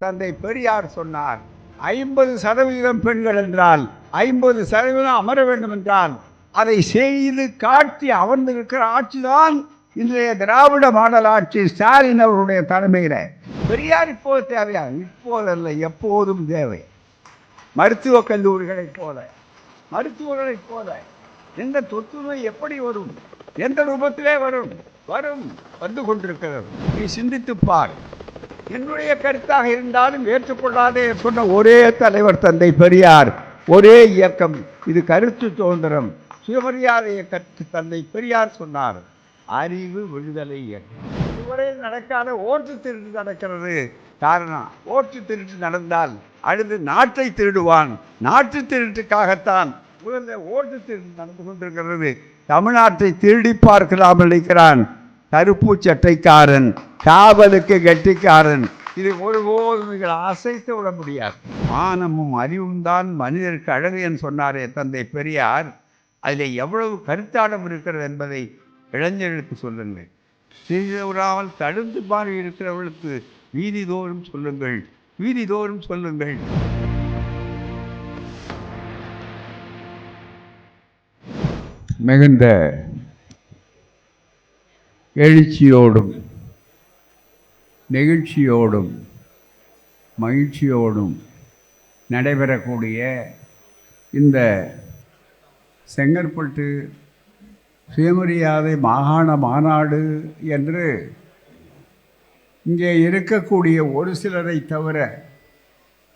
தந்தை பெரியார் சொன்னார், 50% பெண்கள் என்றால் 50% அமர வேண்டும் என்றால் அதை செய்து காட்டி அமர்ந்திருக்கிற ஆட்சிதான் இன்றைய திராவிட மாடல் ஆட்சி ஸ்டாலின் அவருடைய தலைமையில். பெரியார் இப்போது தேவையா? இப்போதல்ல, எப்போதும் தேவை. மருத்துவக் கல்லூரிகளைப் போல எந்த தொற்றுநோய் எப்படி வரும், எந்த ரூபத்திலே வரும் வந்து கொண்டிருக்கிறது. நீ சிந்தித்துப்பார். என்னுடைய கருத்தாக இருந்தாலும் ஏற்றுக்கொள்ளாதே சொன்ன ஒரே தலைவர் தந்தை பெரியார், ஒரே இயக்கம். இது கருத்து சுதந்திரம், சுயமரியாதையை கருத்து தந்தை பெரியார் சொன்னார். அறிவு விடுதலை இயக்கம். இதுவரை நடக்காத ஓட்டு திருட்டு நடக்கிறது. காரணம், ஓட்டு திருட்டு நடந்தால் அடுத்து நாட்டை திருடுவான். நாட்டு திருட்டுக்காகத்தான் முதல்ல ஓட்டு திருட்டு நடந்து கொண்டிருக்கிறது. தமிழ்நாட்டை திருடி பார்க்கலாம் நினைக்கிறான். கருப்பு சட்டைக்காரன், காவலுக்கு கெட்டிக்காரன். இது ஒருபோதும் நீங்கள் அசைத்து விட முடியாது. மானமும் அறிவும் தான் மனிதருக்கு அழகு என்று சொன்னாரே தந்தை பெரியார். அதில் எவ்வளவு கருத்தாடம் இருக்கிறது என்பதை இளைஞர்களுக்கு சொல்லுங்கள். சிறிதவராமல் தடுத்து பாரி இருக்கிறவர்களுக்கு வீதிதோறும் சொல்லுங்கள். மிகுந்த எழுச்சியோடும் நெகிழ்ச்சியோடும் மகிழ்ச்சியோடும் நடைபெறக்கூடிய இந்த செங்கற்பட்டு சுயமரியாதை மாகாண மாநாடு என்று இங்கே இருக்கக்கூடிய ஒரு சிலரை தவிர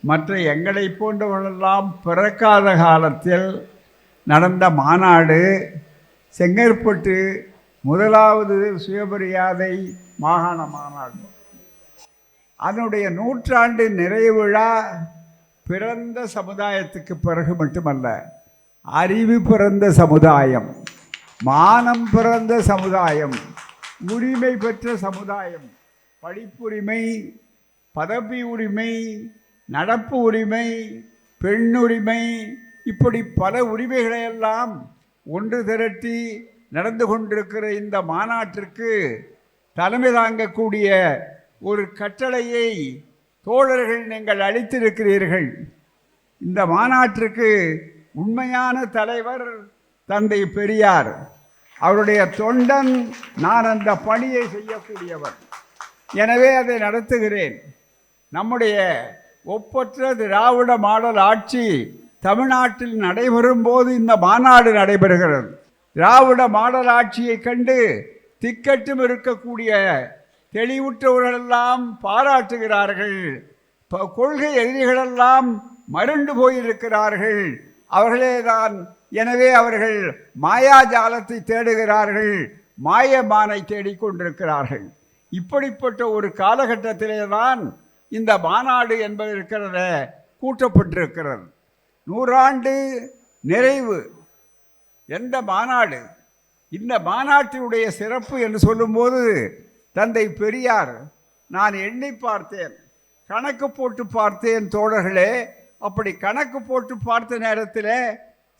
மற்ற எங்களை போன்றவர்களெல்லாம் பிறக்காத காலத்தில் நடந்த மாநாடு செங்கற்பட்டு முதலாவது சுயமரியாதை மாகாண மாநாடு. அதனுடைய 100 ஆண்டு நிறைவு விழா பிறந்த சமுதாயத்துக்கு பிறகு மட்டுமல்ல, அறிவு பிறந்த சமுதாயம், மானம் பிறந்த சமுதாயம், உரிமை பெற்ற சமுதாயம், படிப்புரிமை, பதவி உரிமை, நடப்பு உரிமை, பெண்ணுரிமை, இப்படி பல உரிமைகளையெல்லாம் ஒன்று திரட்டி நடந்து கொண்டிருக்கிற இந்த மாநாட்டிற்கு தலைமை தாங்கக்கூடிய ஒரு கட்டளையை தோழர்கள் நீங்கள் அளித்திருக்கிறீர்கள். இந்த மாநாட்டிற்கு உண்மையான தலைவர் தந்தை பெரியார். அவருடைய தொண்டன் நான். அந்த பணியை செய்யக்கூடியவர். எனவே அதை நடத்துகிறேன். நம்முடைய ஒப்பற்ற திராவிட மாடல் ஆட்சி தமிழ்நாட்டில் நடைபெறும் போது இந்த மாநாடு நடைபெறுகிறது. திராவிட மாடல் ஆட்சியை கண்டு திக்கட்டும் இருக்கக்கூடிய தெளிவுற்றவர்களெல்லாம் பாராட்டுகிறார்கள். கொள்கை எதிரிகளெல்லாம் மருண்டு போயிருக்கிறார்கள். அவர்களே தான். எனவே அவர்கள் மாயாஜாலத்தை தேடுகிறார்கள், மாயமானை தேடிக்கொண்டிருக்கிறார்கள். இப்படிப்பட்ட ஒரு காலகட்டத்திலே தான் இந்த மாநாடு என்பது இருக்கிறத கூட்டப்பட்டிருக்கிறது. 100 ஆண்டு நிறைவு எந்த மாநாடு. இந்த மாநாட்டினுடைய சிறப்பு என்று சொல்லும்போது தந்தை பெரியார், நான் எண்ணி பார்த்தேன், கணக்கு போட்டு பார்த்தேன் தோழர்களே. அப்படி கணக்கு போட்டு பார்த்த நேரத்தில்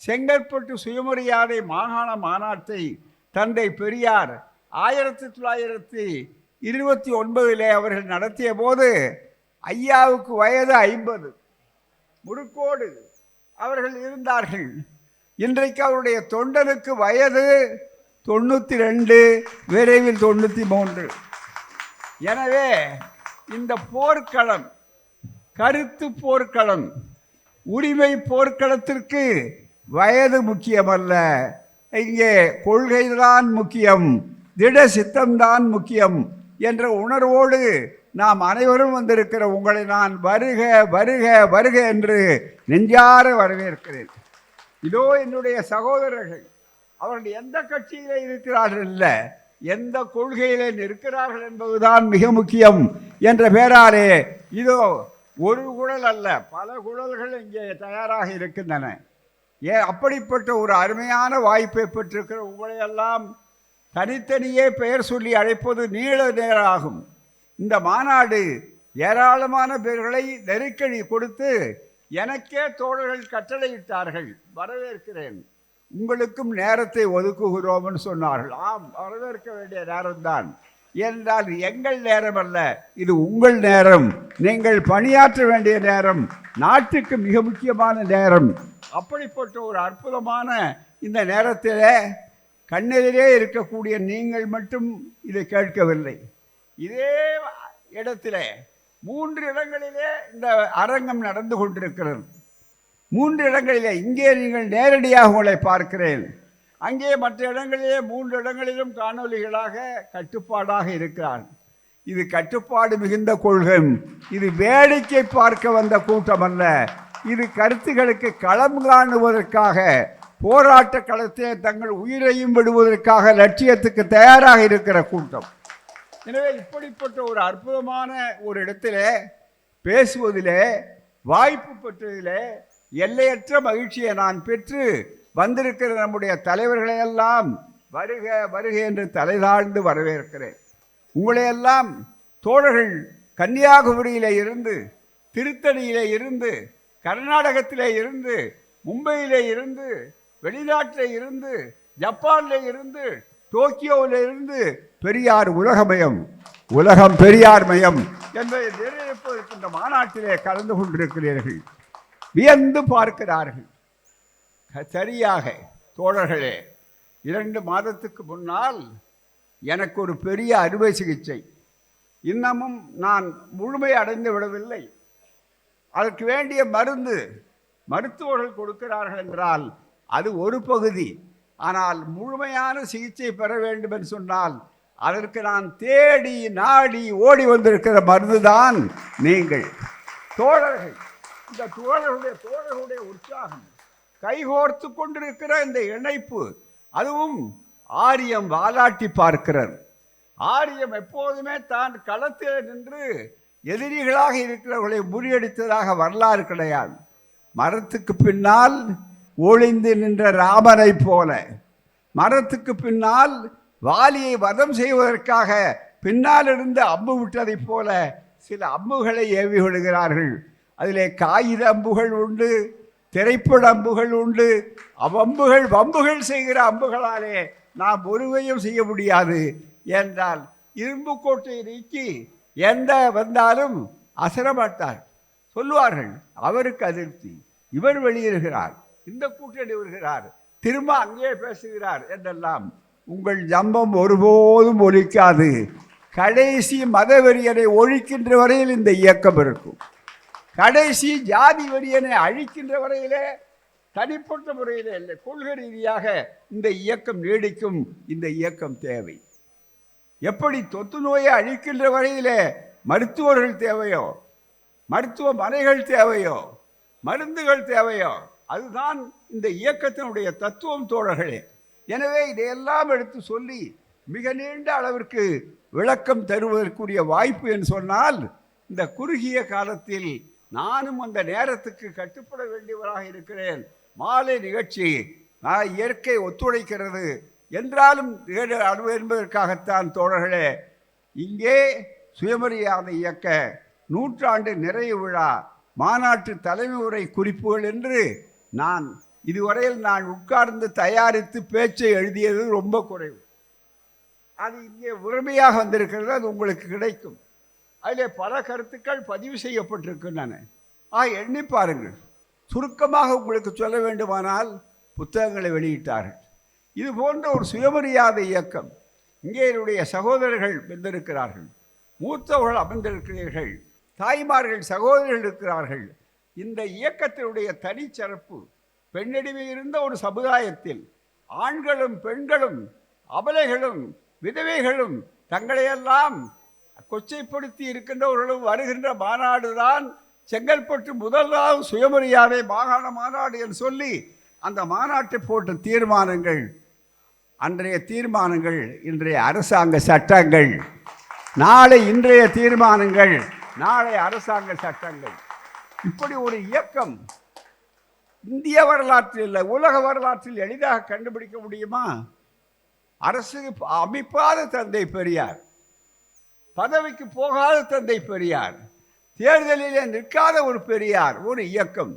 செங்கற்பட்டு சுயமரியாதை மாகாண மாநாட்டை தந்தை பெரியார் 1929 அவர்கள் நடத்திய போது ஐயாவுக்கு வயது 50 முறுக்கோடு அவர்கள் இருந்தார்கள். இன்றைக்கு அவருடைய தொண்டனுக்கு வயது 92, விரைவில் 93. எனவே இந்த போர்க்களம், கருத்து போர்க்களம், உரிமை போர்க்களத்திற்கு வயது முக்கியமல்ல. இங்கே கொள்கைதான் முக்கியம், திட சித்தம்தான் முக்கியம் என்ற உணர்வோடு நாம் அனைவரும் வந்திருக்கிற உங்களை நான் வருக வருக வருக என்று நெஞ்சார வரவேற்கிறேன். இதோ என்னுடைய சகோதரர்கள், அவர்கள் எந்த கட்சியிலே இருக்கிறார்கள் இல்லை, எந்த கொள்கையிலே இருக்கிறார்கள் என்பதுதான் மிக முக்கியம் என்ற பெயராலே இதோ ஒரு குழல் அல்ல, பல குழல்கள் இங்கே தயாராக இருக்கின்றன. அப்படிப்பட்ட ஒரு அருமையான வாய்ப்பை பெற்றிருக்கிற உங்களையெல்லாம் தனித்தனியே பெயர் சொல்லி அழைப்பது நீள நேரம் ஆகும். இந்த மாநாடு ஏராளமான பேர்களை நெருக்கடி கொடுத்து எனக்கே தோழர்கள் கட்டளையிட்டார்கள், வரவேற்கிறேன், உங்களுக்கும் நேரத்தை ஒதுக்குகிறோம்னு சொன்னார்கள். ஆம், வரவேற்க வேண்டிய நேரம்தான். என்றால் எங்கள் நேரம் அல்ல, இது உங்கள் நேரம். நீங்கள் பணியாற்ற வேண்டிய நேரம், நாட்டுக்கு மிக முக்கியமான நேரம். அப்படிப்பட்ட ஒரு அற்புதமான இந்த நேரத்தில் கண்ணெதிரே இருக்கக்கூடிய நீங்கள் மட்டும் இதை கேட்கவில்லை. இதே இடத்துல 3 இடங்களிலே இந்த அரங்கம் நடந்து கொண்டிருக்கிறது. 3 இடங்களிலே, இங்கே நீங்கள் நேரடியாக உங்களை பார்க்கிறேன், அங்கே மற்ற இடங்களிலே 3 இடங்களிலும் காணொலிகளாக கட்டுப்பாடாக இருக்கிறார். இது கட்டுப்பாடு மிகுந்த கொள்கை. இது வேடிக்கை பார்க்க வந்த கூட்டம் அல்ல. இது கருத்துக்களுக்கு களம் காணுவதற்காக, போராட்ட களத்தை தங்கள் உயிரையும் விடுவதற்காக லட்சியத்துக்கு தயாராக இருக்கிற கூட்டம். எனவே இப்படிப்பட்ட ஒரு அற்புதமான ஒரு இடத்திலே பேசுவதிலே, வாய்ப்பு பெற்றதிலே எல்லையற்ற மகிழ்ச்சியை நான் பெற்று வந்திருக்கிற நம்முடைய தலைவர்களையெல்லாம் வருக வருக என்று தலைதாழ்ந்து வரவேற்கிறேன். உங்களையெல்லாம் தோழர்கள் கன்னியாகுமரியிலே இருந்து, திருத்தணியிலே இருந்து, கர்நாடகத்திலே இருந்து, மும்பையிலே இருந்து, வெளிநாட்டிலே இருந்து, ஜப்பானிலே இருந்து, டோக்கியோவில் இருந்து பெரியார் உலகமயம், உலகம் பெரியார் மயம் என்பதை நிறைவேற்பதற்கு இந்த மாநாட்டிலே கலந்து கொண்டிருக்கிறீர்கள். வியந்து பார்க்கிறார்கள். சரியாக தோழர்களே, 2 மாதத்துக்கு முன்னால் எனக்கு ஒரு பெரிய அறுவை சிகிச்சை. இன்னமும் நான் முழுமை அடைந்து விடவில்லை. அதற்கு வேண்டிய மருத்துவர்கள் கொடுக்கிறார்கள் என்றால் அது ஒரு பகுதி. ஆனால் முழுமையான சிகிச்சை பெற வேண்டும் என்று சொன்னால் அதற்கு நான் தேடி நாடி ஓடி வந்திருக்கிற மருந்து தான் நீங்கள் தோழர்கள். இந்த தோழர்களுடைய உற்சாகம், கைகோர்த்து கொண்டிருக்கிற இந்த இணைப்பு, அதுவும் ஆரியம் வாலாட்டி பார்க்கிறார். ஆரியம் எப்போதுமே தான் களத்தில் நின்று எதிரிகளாக இருக்கிறவர்களை முறியடித்ததாக வரலாறு கிடையாது. மரத்துக்கு பின்னால் ஒளிந்து நின்ற ராமனை போல, மரத்துக்கு பின்னால் வாலியை வதம் செய்வதற்காக பின்னால் இருந்து அம்பு விட்டதைப் போல சில அம்புகளை ஏவி விடுகிறார்கள். அதிலே காகித அம்புகள் உண்டு, திரைப்பட அம்புகள் உண்டு. அவ்வம்புகள் வம்புகள் செய்கிற அம்புகளாலே நாம் ஒருவையும் செய்ய முடியாது என்றால் இரும்பு கோட்டை நீக்கி எந்த வந்தாலும் அசரமாட்டார். சொல்லுவார்கள், அவருக்கு அதிருப்தி, இவர் வெளியேறுகிறார், இந்த கூட்டணி வருகிறார், திரும்ப அங்கே பேசுகிறார் என்றெல்லாம். உங்கள் ஜம்பம் ஒருபோதும் ஒழிக்காது. கடைசி மதவெறியனை ஒழிக்கின்ற வரையில் இந்த இயக்கம் இருக்கும். கடைசி ஜாதி வெறியனை அழிக்கின்ற வரையிலே, தனிப்பட்ட முறையிலே இல்லை, கொள்கை ரீதியாக இந்த இயக்கம் நீடிக்கும். இந்த இயக்கம் தேவை. எப்படி தொத்து நோயை அழிக்கின்ற வரையிலே மருத்துவர்கள் தேவையோ, மருத்துவமனைகள் தேவையோ, மருந்துகள் தேவையோ, அதுதான் இந்த இயக்கத்தினுடைய தத்துவம் தோழர்களே. எனவே இதையெல்லாம் எடுத்து சொல்லி மிக நீண்ட அளவிற்கு விளக்கம் தருவதற்குரிய வாய்ப்பு என்று சொன்னால், இந்த குறுகிய காலத்தில் நானும் அந்த நேரத்துக்கு கட்டுப்பட வேண்டியவராக இருக்கிறேன். மாலை நிகழ்ச்சி இயற்கை ஒத்துழைக்கிறது என்றாலும் என்பதற்காகத்தான் தோழர்களே, இங்கே சுயமரியாதை இயக்க 100 ஆண்டு நிறைவு விழா மாநாட்டு தலைமை உரை குறிப்புகள் என்று நான் இதுவரையில் உட்கார்ந்து தயாரித்து பேச்சை எழுதியது ரொம்ப குறைவு. அது இங்கே உரிமையாக வந்திருக்கிறது, அது உங்களுக்கு கிடைக்கும். அதிலே பல கருத்துக்கள் பதிவு செய்யப்பட்டிருக்கின்றன. எண்ணி பாருங்கள். சுருக்கமாக உங்களுக்கு சொல்ல வேண்டுமானால் புத்தகங்களை வெளியிட்டார்கள். இது போன்ற ஒரு சுயமரியாதை இயக்கம் இங்கே என்னுடைய சகோதரர்கள் வந்திருக்கிறார்கள், மூத்தவர்கள் அமர்ந்திருக்கிறீர்கள், தாய்மார்கள், சகோதரர்கள் இருக்கிறார்கள். இந்த இயக்கத்தினுடைய தனிச்சிறப்பு, பெண்ணடிமை இருந்த ஒரு சமுதாயத்தில் ஆண்களும் பெண்களும் அபலைகளும் விதவைகளும் தங்களையெல்லாம் கொச்சைப்படுத்தி இருக்கின்றவர்களும் வருகின்ற மாநாடு தான் செங்கல்பட்டு முதலாவது சுயமரியாதை மாகாண மாநாடு என்று சொல்லி அந்த மாநாட்டை போட்ட தீர்மானங்கள், அன்றைய தீர்மானங்கள் இன்றைய அரசாங்க சட்டங்கள், நாளை இன்றைய தீர்மானங்கள், நாளை அரசாங்க சட்டங்கள். இப்படி ஒரு இயக்கம் இந்திய வரலாற்றில் இல்லை, உலக வரலாற்றில் எளிதாக கண்டுபிடிக்க முடியுமா? அரசு அமைப்பாத தந்தை பெரியார், பதவிக்கு போகாத தந்தை பெரியார், தேர்தலிலே நிற்காத ஒரு பெரியார், ஒரு இயக்கம்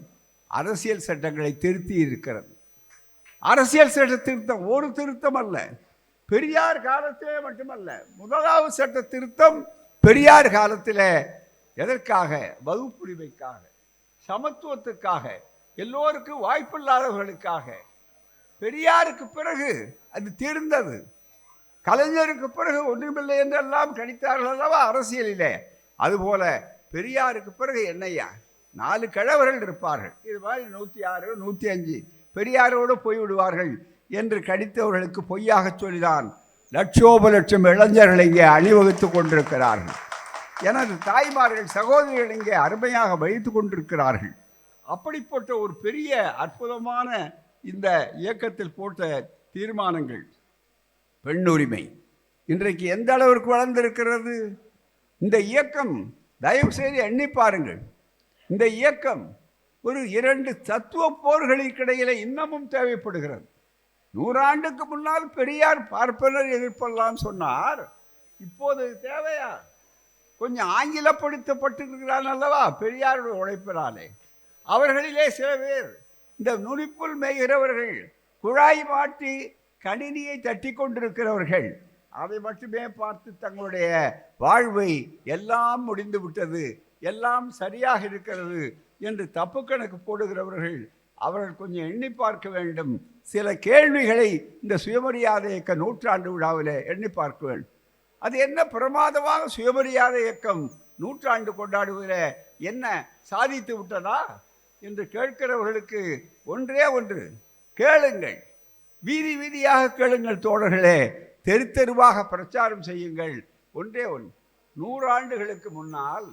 அரசியல் சட்டங்களை திருத்தி இருக்கிறது. அரசியல் சட்ட திருத்தம் ஒரு திருத்தம் அல்ல, பெரியார் காலத்திலே மட்டுமல்ல, முதலாவது சட்ட திருத்தம் பெரியார் காலத்தில் எதற்காக? வகுப்புரிமைக்காக, சமத்துவத்துக்காக, எல்லோருக்கும் வாய்ப்பில்லாதவர்களுக்காக. பெரியாருக்கு பிறகு அது தீர்ந்தது. கலைஞருக்கு பிறகு ஒன்றுமில்லை என்றெல்லாம் கணித்தார்கள் அல்லவா அரசியலிலே. அதுபோல பெரியாருக்கு பிறகு என்னையா 4 கிழவர்கள் இருப்பார்கள், இது மாதிரி 106 105 பெரியாரோடு போய்விடுவார்கள் என்று கணித்தவர்களுக்கு பொய்யாக சொல்லிதான் லட்சோப லட்சம் இளைஞர்கள் இங்கே அணிவகுத்து கொண்டிருக்கிறார்கள். எனது தாய்மார்கள் சகோதரிகள் இங்கே அருமையாக வைத்து கொண்டிருக்கிறார்கள். அப்படிப்பட்ட ஒரு பெரிய அற்புதமான இந்த இயக்கத்தில் போட்ட தீர்மானங்கள், பெண் உரிமை இன்றைக்கு எந்த அளவிற்கு வளர்ந்திருக்கிறது. இந்த இயக்கம் தயவு செய்து எண்ணி பாருங்கள். இந்த இயக்கம் ஒரு 2 தத்துவ போர்களுக்கு இடையில இன்னமும் தேவைப்படுகிறது. 100 ஆண்டுக்கு முன்னால் பெரியார் பார்ப்பனர் எதிர்ப்பெல்லாம் சொன்னார். இப்போது தேவையா? கொஞ்சம் ஆங்கிலப்படுத்தப்பட்டிருக்கிறான் அல்லவா பெரியாருடைய உழைப்பினாலே. அவர்களிலே சில பேர் இந்த நுனிப்புல் மேய்கிறவர்கள், குழாய் மாட்டி கணினியை தட்டி கொண்டிருக்கிறவர்கள், அதை மட்டுமே பார்த்து தங்களுடைய வாழ்வை எல்லாம் முடிந்து விட்டது, எல்லாம் சரியாக இருக்கிறது என்று தப்பு கணக்கு போடுகிறவர்கள், அவர்கள் கொஞ்சம் எண்ணி பார்க்க வேண்டும். சில கேள்விகளை இந்த சுயமரியாதை இயக்க 100ஆண்டு விழாவில் எண்ணி பார்க்க வேண்டும். அது என்ன பிரமாதமாக சுயமரியாதை இயக்கம் 100ஆண்டு கொண்டாடுவதில் என்ன சாதித்து விட்டதா என்று கேட்கிறவர்களுக்கு ஒன்றே ஒன்று கேளுங்கள். வீதி வீதியாக கேளுங்கள் தோழர்களே, தெரு தெருவாக பிரச்சாரம் செய்யுங்கள். ஒன்றே ஒன்று, 100 ஆண்டுகளுக்கு முன்னால்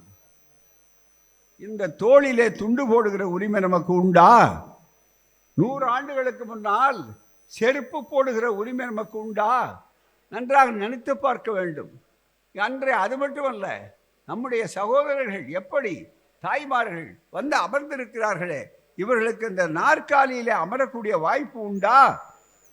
இந்த தோளிலே துண்டு போடுகிற உரிமை நமக்கு உண்டா? 100 ஆண்டுகளுக்கு முன்னால் செருப்பு போடுகிற உரிமை நமக்கு உண்டா? நன்றாக நினைத்து பார்க்க வேண்டும். அன்றே அது மட்டுமல்ல, நம்முடைய சகோதரர்கள் எப்படி தாய்மார்கள் வந்து அமர்ந்திருக்கிறார்களே, இவர்களுக்கு இந்த நாற்காலியிலே அமரக்கூடிய வாய்ப்பு உண்டா?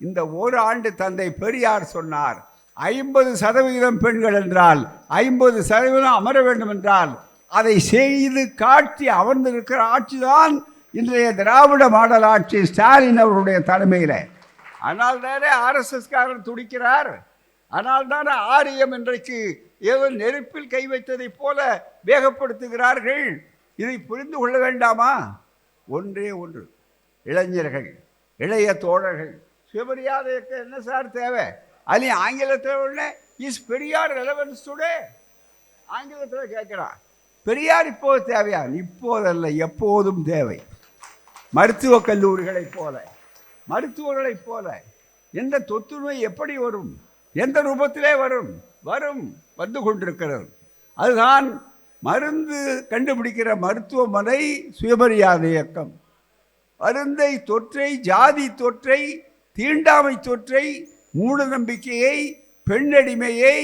இந்த ஒரு ஆண்டு தந்தை பெரியார் சொன்னார், 50% பெண்கள் என்றால் 50% அமர வேண்டும் என்றால் அதை செய்து காட்டி அமர்ந்திருக்கிற ஆட்சிதான் இன்றைய திராவிட மாடல் ஆட்சி, ஸ்டாலின் அவருடைய தலைமையில். ஆனால் தானே ஆர்எஸ்எஸ்காரர் துடிக்கிறார். ஆனால் தானே ஆரியம் இன்றைக்கு ஏதோ நெருப்பில் கை வைத்ததை போல வேகப்படுத்துகிறார்கள். இதை புரிந்து கொள்ள வேண்டாமா? ஒன்றே ஒன்று, இளைஞர்கள், இளைய தோழர்கள், சுயமரியாதைக்கு என்ன சார் தேவை? அது ஆங்கிலத்தில் உடனே இஸ் பெரியார் ரெலவன்ஸ் டுடே ஆங்கிலத்தில் கேட்கிறான். பெரியார் இப்போது தேவையா? இப்போதல்ல, எப்போதும் தேவை. மருத்துவக் கல்லூரிகளைப் போல, மருத்துவர்களைப் போல எந்த தொற்று நோய் எப்படி வரும், எந்த ரூபத்திலே வரும், வந்து கொண்டிருக்கிறது. அதுதான் மருந்து கண்டுபிடிக்கிற மருத்துவமனை சுயமரியாதை இயக்கம். மருந்தை, தொற்றை, ஜாதி தொற்றை, தீண்டாமை தொற்றை, மூட நம்பிக்கையை, பெண்ணடிமையை,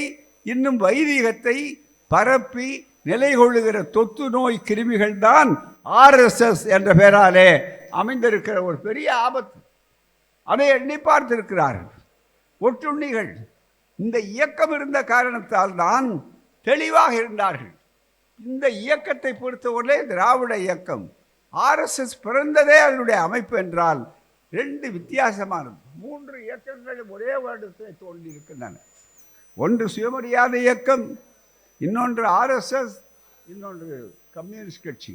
இன்னும் வைதிகத்தை பரப்பி நிலை கொள்ளுகிற தொத்து நோய் கிருமிகள் தான் ஆர்எஸ்எஸ் என்ற பெயராலே அமைந்திருக்கிற ஒரு பெரிய ஆபத்து. அதை எண்ணி பார்த்திருக்கிறார்கள் ஒட்டுண்ணிகள். இந்த இயக்கம் இருந்த காரணத்தால் தான் தெளிவாக இருந்தார்கள். இந்த இயக்கத்தை பொறுத்தவரை திராவிட இயக்கம், ஆர்எஸ்எஸ் பிறந்ததே அதனுடைய அமைப்பு என்றால் 2 வித்தியாசமானது. 3 இயக்கங்கள் ஒரே வருடத்தில் தோன்றியிருக்கின்றன. ஒன்று சுயமரியாதை இயக்கம், இன்னொன்று ஆர்எஸ்எஸ், இன்னொன்று கம்யூனிஸ்ட் கட்சி.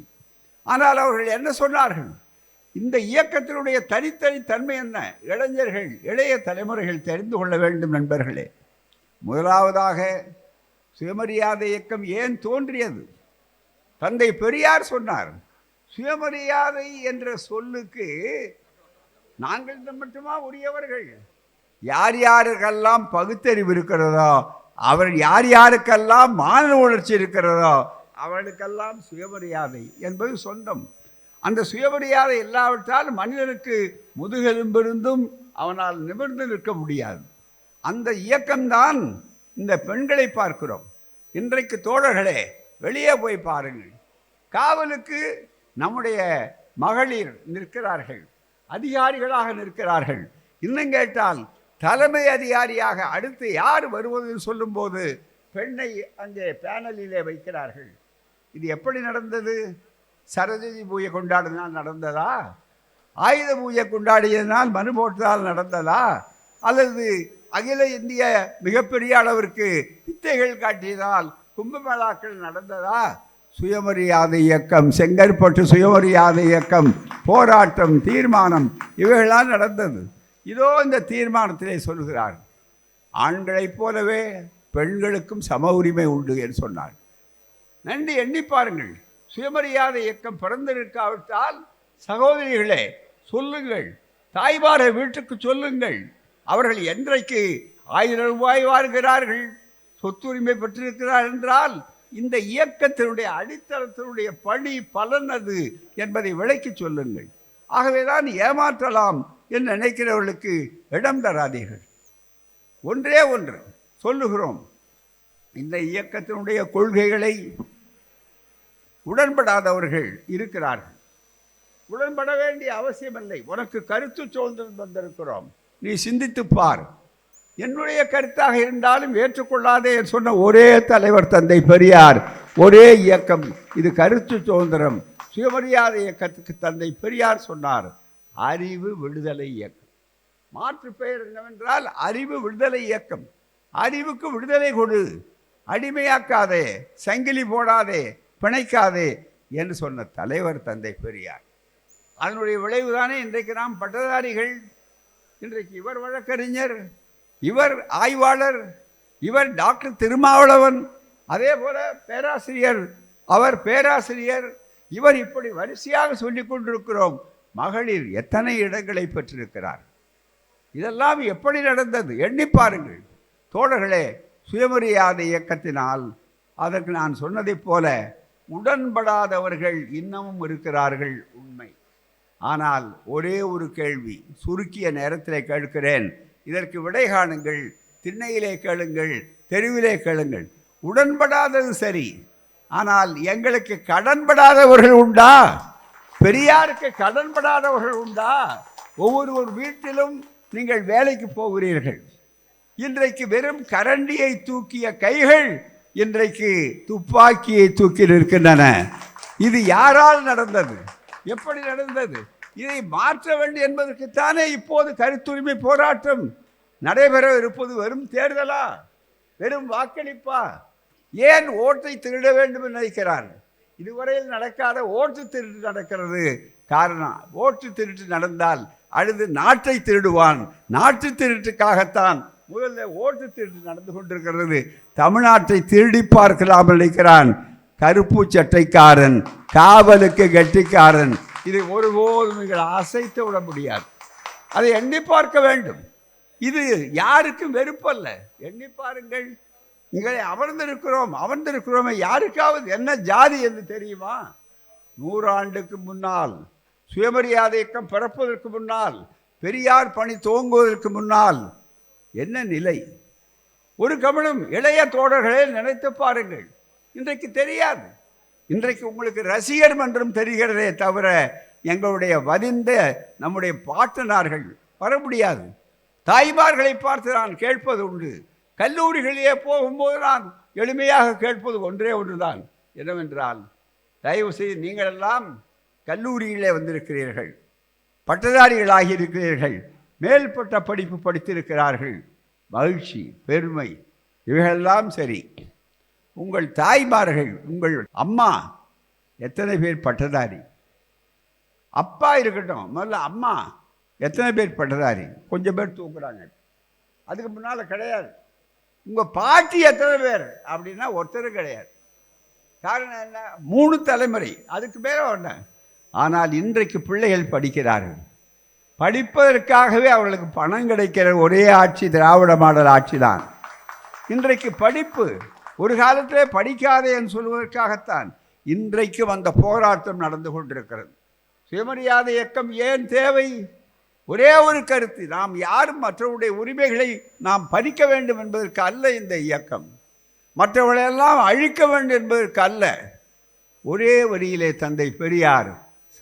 ஆனால் அவர்கள் என்ன சொன்னார்கள்? இந்த இயக்கத்தினுடைய தனித்தனி தன்மை என்ன? இளைஞர்கள், இளைய தலைமுறைகள் தெரிந்து கொள்ள வேண்டும் நண்பர்களே. முதலாவதாக சுயமரியாதை இயக்கம் ஏன் தோன்றியது? தந்தை பெரியார் சொன்னார், சுயமரியாதை என்ற சொல்லுக்கு நாங்கள் மட்டுமா உரியவர்கள்? யார் யாருக்கெல்லாம் பகுத்தறிவு இருக்கிறதோ, அவர் யார் யாருக்கெல்லாம் மாநில உணர்ச்சி இருக்கிறதோ அவர்களுக்கெல்லாம் சுயமரியாதை என்பது சொந்தம். அந்த சுயமரியாதை இல்லாவிட்டால் மனிதனுக்கு முதுகெலும்பிருந்தும் அவனால் நிமிர்ந்து நிற்க முடியாது. அந்த இயக்கம்தான் இந்த பெண்களை பார்க்கிறோம். இன்றைக்கு தோழர்களே, வெளியே போய் பாருங்கள். காவலுக்கு நம்முடைய மகளிர் நிற்கிறார்கள், அதிகாரிகளாக நிற்கிறார்கள். இன்னும் கேட்டால் தலைமை அதிகாரியாக அடுத்து யார் வருவதுன்னு சொல்லும்போது பெண்ணை அங்கே பேனலிலே வைக்கிறார்கள். இது எப்படி நடந்தது? சரஸ்வதி பூஜை கொண்டாடினால் நடந்ததா? ஆயுத பூஜை கொண்டாடியதனால் மனு போட்டதால் நடந்ததா? அல்லது அகில இந்திய மிகப்பெரிய அளவிற்கு வித்தைகள் காட்டியதால் கும்பமேளாக்கள் நடந்ததா? சுயமரியாதை இயக்கம், செங்கற்பட்டு சுயமரியாதை இயக்கம், போராட்டம், தீர்மானம் இவைகளால் நடந்தது. இதோ இந்த தீர்மானத்திலே சொல்கிறார், ஆண்களைப் போலவே பெண்களுக்கும் சம உரிமை உண்டு என்று சொன்னார். நன்றி எண்ணி பாருங்கள். சுயமரியாதை இயக்கம் பிறந்திருக்காவிட்டால் சகோதரிகளே சொல்லுங்கள், தாய்மாரை வீட்டுக்கு சொல்லுங்கள், அவர்கள் என்றைக்கு 1000 ரூபாய் வாங்குகிறார்கள், சொத்துரிமை பெற்றிருக்கிறார் என்றால் இந்த இயக்கத்தினுடைய அடித்தளத்தினுடைய பணி பலன் அது என்பதை விளக்கி சொல்லுங்கள். ஆகவேதான் ஏமாற்றலாம் என்று நினைக்கிறவர்களுக்கு இடம் தராதீர்கள். ஒன்றே ஒன்று சொல்லுகிறோம், இந்த இயக்கத்தினுடைய கொள்கைகளை உடன்படாதவர்கள் இருக்கிறார்கள். உடன்பட வேண்டிய அவசியமில்லை. உனக்கு கருத்து சுதந்திரம் தந்திருக்கிறோம், நீ சிந்தித்து பார். என்னுடைய கருத்தாக இருந்தாலும் ஏற்றுக்கொள்ளாதே சொன்ன ஒரே தலைவர் தந்தை பெரியார். ஒரே இயக்கம் இது, கருத்து சுதந்திரம். சுயமரியாதை இயக்கத்துக்கு தந்தை பெரியார் சொன்னார், அறிவு விடுதலை இயக்கம். மாற்று பெயர் என்னவென்றால் அறிவு விடுதலை இயக்கம். அறிவுக்கு விடுதலை கொடு, அடிமையாக்காதே, சங்கிலி போடாதே, பிணைக்காதே என்று சொன்ன தலைவர் தந்தை பெரியார். அதனுடைய விளைவுதானே இன்றைக்கு நாம் பட்டதாரிகள். இன்றைக்கு இவர் வழக்கறிஞர், இவர் ஆய்வாளர், இவர் டாக்டர் திருமாவளவன், அதே போல பேராசிரியர், அவர் பேராசிரியர், இவர் இப்படி வரிசையாக சொல்லிக் கொண்டிருக்கிறோம். மகளிர் எத்தனை இடங்களை பெற்றிருக்கிறார். இதெல்லாம் எப்படி நடந்தது எண்ணி பாருங்கள் தோழர்களே. சுயமரியாதை இயக்கத்தினால் அதற்கு நான் சொன்னதைப் போல உடன்படாதவர்கள் இன்னமும் இருக்கிறார்கள், உண்மை. ஆனால் ஒரே ஒரு கேள்வி சுருக்கிய நேரத்தில் கேட்கிறேன், இதற்கு விடை காணுங்கள். திண்ணையிலே கேளுங்கள், தெருவிலே கேளுங்கள். உடன்படாதது சரி, ஆனால் எங்களுக்கு கடன்படாதவர்கள் உண்டா? பெரியாருக்கு கடன்படாதவர்கள் உண்டா? ஒவ்வொரு வீட்டிலும் நீங்கள் வேலைக்கு போகிறீர்கள். இன்றைக்கு வெறும் கரண்டியை தூக்கிய கைகள் இன்றைக்கு துப்பாக்கியை தூக்கி நிற்கின்றன. இது யாரால் நடந்தது? எப்படி நடந்தது? இதை மாற்ற வேண்டும் என்பதற்குத்தானே இப்போது கருத்துரிமை போராட்டம் நடைபெற இருப்பது. வெறும் தேர்தலா? வெறும் வாக்களிப்பா? ஏன் ஓட்டை திருட வேண்டும் என்று நினைக்கிறார்? இதுவரையில் நடக்காத ஓட்டு திருட்டு நடக்கிறது. காரணம், ஓட்டு திருட்டு நடந்தால் அடுத்து நாட்டை திருடுவான். நாட்டு திருட்டுக்காகத்தான் முதல்ல ஓட்டு திருட்டு நடந்து கொண்டிருக்கிறது. தமிழ்நாட்டை திருடி பார்க்கலாம் நினைக்கிறான். கருப்பு சட்டைக்காரன், காவலுக்கு கெட்டிக்காரன். இதை ஒருபோதும் நீங்கள் அசைத்து விட முடியாது. அதை எண்ணி பார்க்க வேண்டும். இது யாருக்கும் வெறுப்பல்ல. எண்ணி பாருங்கள். நீங்கள் அமர்ந்திருக்கிறோமே, யாருக்காவது என்ன ஜாதி என்று தெரியுமா? 100 ஆண்டுக்கு முன்னால், சுயமரியாதை இயக்கம் பிறப்பதற்கு முன்னால், பெரியார் பணி துவங்குவதற்கு முன்னால் என்ன நிலை? ஒரு கவனம் இளைய தோழர்களே நினைத்து பாருங்கள். இன்றைக்கு தெரியாது. இன்றைக்கு உங்களுக்கு ரசிகர் மன்றம் தெரிகிறதே தவிர எங்களுடைய வதிந்த நம்முடைய பாட்டனார்கள் வர முடியாது. தாய்மார்களை பார்த்து நான் கேட்பது உண்டு. கல்லூரிகளிலே போகும்போது நான் எளிமையாக கேட்பது ஒன்றே ஒன்றுதான். என்னவென்றால், தயவு செய்து நீங்களெல்லாம் கல்லூரியிலே வந்திருக்கிறீர்கள், பட்டதாரிகளாகி இருக்கிறீர்கள், மேல்பட்ட படிப்பு படித்திருக்கிறார்கள், மகிழ்ச்சி, பெருமை, இவைகளெல்லாம் சரி. உங்கள் தாய்மார்கள், உங்கள் அம்மா எத்தனை பேர் பட்டதாரி? அப்பா இருக்கட்டும், முதல்ல அம்மா எத்தனை பேர் பட்டதாரி? கொஞ்சம் பேர் தூக்குறாங்க, அதுக்கு முன்னால் கிடையாது. உங்கள் பாட்டி எத்தனை பேர் அப்படின்னா ஒருத்தரும் கிடையாது. காரணம் என்ன? 3 தலைமுறை, அதுக்கு மேலே ஒன்று. ஆனால் இன்றைக்கு பிள்ளைகள் படிக்கிறார்கள். படிப்பதற்காகவே அவர்களுக்கு பணம் கிடைக்கிற ஒரே ஆட்சி திராவிட மாடல் ஆட்சி தான். இன்றைக்கு படிப்பு, ஒரு காலத்திலே படிக்காதே என்று சொல்வதற்காகத்தான் இன்றைக்கு அந்த போராட்டம் நடந்து கொண்டிருக்கிறது. சுயமரியாதை இயக்கம் ஏன் தேவை? ஒரே ஒரு கருத்து, நாம் யாரும் மற்றவருடைய உரிமைகளை நாம் பறிக்க வேண்டும் என்பதற்கு அல்ல இந்த இயக்கம், மற்றவர்களெல்லாம் அழிக்க வேண்டும் என்பதற்கு அல்ல. ஒரே வரியிலே தந்தை பெரியார்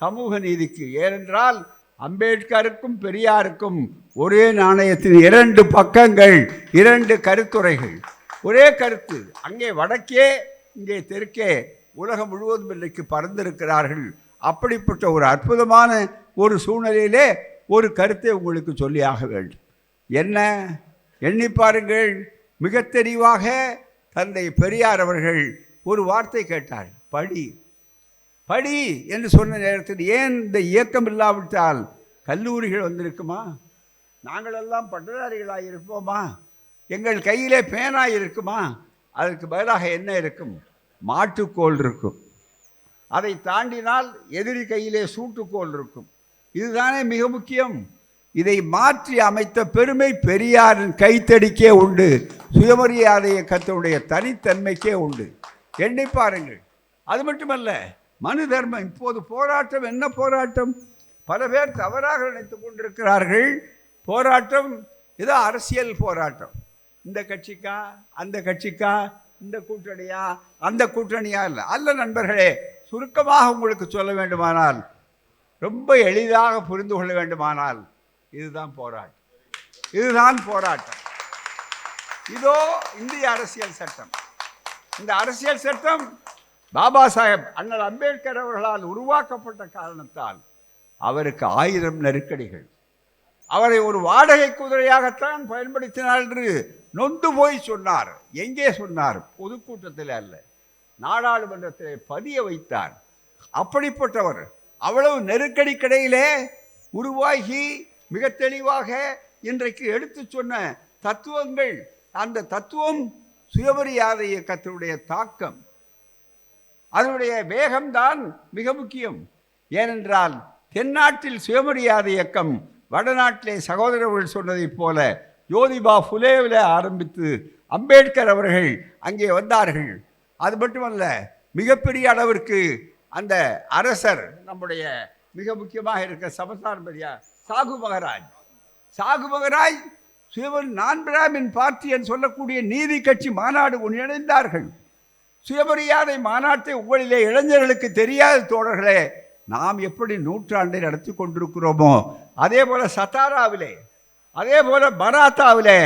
சமூக நீதிக்கு. ஏனென்றால் அம்பேத்கருக்கும் பெரியாருக்கும் ஒரே நாணயத்தின் 2 பக்கங்கள், 2 கருத்துரைகள், ஒரே கருத்து. அங்கே வடக்கே, இங்கே தெற்கே, உலகம் முழுவதும் இன்றைக்கு பறந்திருக்கிறார்கள். அப்படிப்பட்ட ஒரு அற்புதமான ஒரு சூழ்நிலையிலே ஒரு கருத்தை உங்களுக்கு சொல்லியாக வேண்டும். என்ன? எண்ணி பாருங்கள், மிக தெளிவாக தந்தை பெரியார் அவர்கள் ஒரு வார்த்தை கேட்டார், படி படி என்று சொன்ன நேரத்தில் ஏன் இந்த இயக்கம் இல்லாவிட்டால் கல்லூரிகள் வந்திருக்குமா? நாங்களெல்லாம் பட்டதாரிகளாக இருப்போமா? எங்கள் கையிலே பேனாய் இருக்குமா? அதற்கு பதிலாக என்ன இருக்கும்? மாட்டுக்கோள் இருக்கும். அதை தாண்டினால் எதிரி கையிலே சூட்டுக்கோள் இருக்கும். இதுதானே மிக முக்கியம். இதை மாற்றி அமைத்த பெருமை பெரியாரின் கைத்தடிக்கே உண்டு, சுயமரியாதை இயக்கத்தினுடைய தனித்தன்மைக்கே உண்டு. எண்ணி பாருங்கள். அது மட்டுமல்ல, மனு தர்மம். இப்போது போராட்டம் என்ன போராட்டம்? பல பேர் தவறாக நினைத்து கொண்டிருக்கிறார்கள். போராட்டம் ஏதோ அரசியல் போராட்டம். இந்த கட்சிக்கா அந்த கட்சிக்கா, இந்த கூட்டணியா அந்த கூட்டணியா இல்லை அல்ல நண்பர்களே. சுருக்கமாக உங்களுக்கு சொல்ல வேண்டுமானால், ரொம்ப எளிதாக புரிந்து கொள்ள வேண்டுமானால், இதுதான் போராட்டம். இதுதான் போராட்டம். இதோ இந்திய அரசியல் சட்டம். இந்த அரசியல் சட்டம் பாபா சாஹேப் அண்ணல் அம்பேத்கர் அவர்களால் உருவாக்கப்பட்ட காரணத்தால் அவருக்கு 1000 நெருக்கடிகள். அவரை ஒரு வாடகை குதிரையாகத்தான் பயன்படுத்தினார் என்று நொந்து போய் சொன்னார். எங்கே சொன்னார்? பொதுக்கூட்டத்தில் அல்ல, நாடாளுமன்றத்தில் பதிய வைத்தார். அப்படிப்பட்டவர் அவ்வளவு நெருக்கடி கடையிலே உருவாகி மிக தெளிவாக இன்றைக்கு எடுத்து சொன்ன தத்துவங்கள், அந்த தத்துவம் சுயமரியாதை இயக்கத்தினுடைய தாக்கம், அதனுடைய வேகம்தான் மிக முக்கியம். ஏனென்றால் தென்னாட்டில் சுயமரியாதை இயக்கம் வடநாட்டிலே சகோதரர்கள் சொன்னதைப் போல ஜோதிபா புலேவில் ஆரம்பித்து அம்பேத்கர் அவர்கள் அங்கே வந்தார்கள். அது மட்டுமல்ல, மிகப்பெரிய அளவிற்கு அந்த அரசர், நம்முடைய மிக முக்கியமாக இருக்க சமசார்பதியா சாகு மகராஜ் நான் பிராமின் பார்ட்டி என்று சொல்லக்கூடிய நீதி கட்சி மாநாடு இணைந்தார்கள். சுயமரியாதை மாநாட்டை உங்களிலே இளைஞர்களுக்கு தெரியாத தோழர்களே, நாம் எப்படி நூற்றாண்டை நடத்தி கொண்டிருக்கிறோமோ அதே போல சத்தாராவிலே, அதே போல மராத்தாவிலே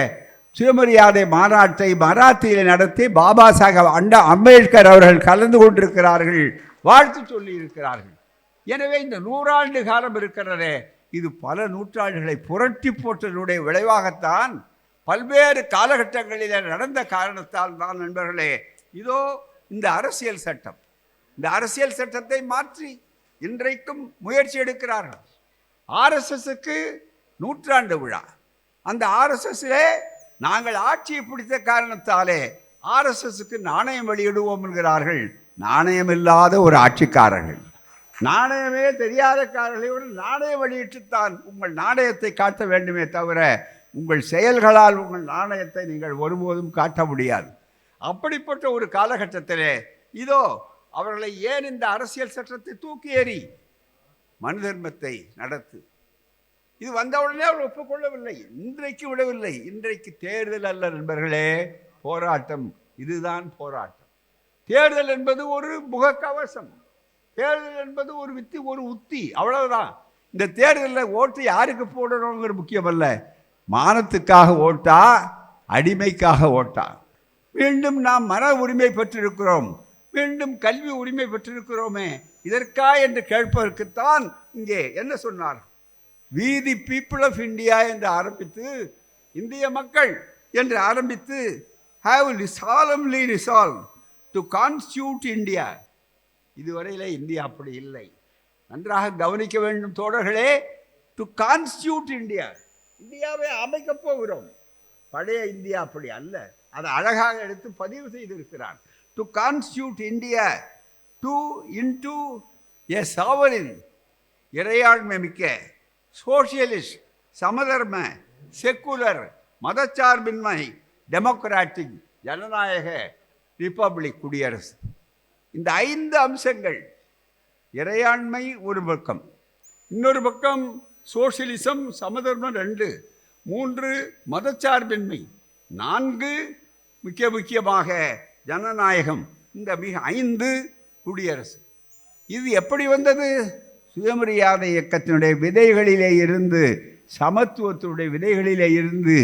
சுயமரியாதை மாநாட்டை மராத்தியில் நடத்தி பாபா சாஹேப் அம்பேத்கர் அவர்கள் கலந்து கொண்டிருக்கிறார்கள், வாழ்த்து சொல்லி இருக்கிறார்கள். எனவே இந்த 100 ஆண்டு காலம் இருக்கிறதே, இது பல நூற்றாண்டுகளை புரட்டி போட்டதனுடைய விளைவாகத்தான் பல்வேறு காலகட்டங்களில் நடந்த காரணத்தால் தான் நண்பர்களே, இதோ இந்த அரசியல் சட்டம், இந்த அரசியல் சட்டத்தை மாற்றி இன்றைக்கும் முயற்சி எடுக்கிறார்கள். ஆர்எஸ்எஸ்க்கு 100 விழா. அந்த ஆர்எஸ்எஸ்லே நாங்கள் ஆட்சியை பிடித்த காரணத்தாலே ஆர்எஸ்எஸ்க்கு நாணயம் வெளியிடுவோம் என்கிறார்கள். நாணயம் இல்லாத ஒரு ஆட்சிக்காரர்கள், நாணயமே தெரியாதக்காரர்களோடு நாணயம் வெளியிட்டுத்தான் உங்கள் நாணயத்தை காட்ட வேண்டுமே தவிர உங்கள் செயல்களால் உங்கள் நாணயத்தை நீங்கள் ஒருபோதும் காட்ட முடியாது. அப்படிப்பட்ட ஒரு காலகட்டத்திலே இதோ அவர்களை ஏன் இந்த அரசியல் சட்டத்தை தூக்கி எறி, மனு தர்மத்தை நடத்து, இது வந்தவுடனே அவர் ஒப்புக்கொள்ளவில்லை, இன்றைக்கு விடவில்லை. இன்றைக்கு தேர்தல் அல்ல நண்பர்களே, போராட்டம். இதுதான் போராட்டம். தேர்தல் என்பது ஒரு முகக்கவசம், தேர்தல் என்பது ஒரு உத்தி, அவ்வளவுதான். இந்த தேர்தலில் ஓட்டு யாருக்கு போடணுங்கிற முக்கியமல்ல. மானத்துக்காக ஓட்டா, அடிமைக்காக ஓட்டா? மீண்டும் நாம் மன உரிமை பெற்றிருக்கிறோம், மீண்டும் கல்வி உரிமை பெற்றிருக்கிறோமே, இதற்கா என்று கேட்பதற்குத்தான் இங்கே என்ன சொன்னார்? We the people of India என்று ஆரம்பித்து, இந்திய மக்கள் என்று ஆரம்பித்து, have solemnly resolved to constitute India. இதுவரையில் இந்தியா அப்படி இல்லை. நன்றாக கவனிக்க வேண்டும் தோழர்களே. டு கான்ஸ்டியூட் இந்தியா, இந்தியாவை அமைக்கப் போகிறோம். பழைய இந்தியா அப்படி அல்ல, அதை அழகாக எடுத்து பதிவு செய்திருக்கிறார். To constitute India to into a sovereign, இறையாண்மை மிக்க சோசியலிஸ்ட், சமதர்ம, செக்குலர், மதச்சார்பின்மை, டெமோக்ராட்டிக், ஜனநாயக ரிப்பப்ளிக், குடியரசு. இந்த 5 அம்சங்கள், இறையாண்மை ஒரு பக்கம், இன்னொரு பக்கம் சோசியலிசம், சமதர்மம் 2, 3 மதச்சார்பின்மை, 4 முக்கியமாக ஜனநாயகம், இந்த 5 குடியரசு. இது எப்படி வந்தது? சுயமரியாதை இயக்கத்தினுடைய விதைகளிலே இருந்து, சமத்துவத்தினுடைய விதைகளிலே இருந்து,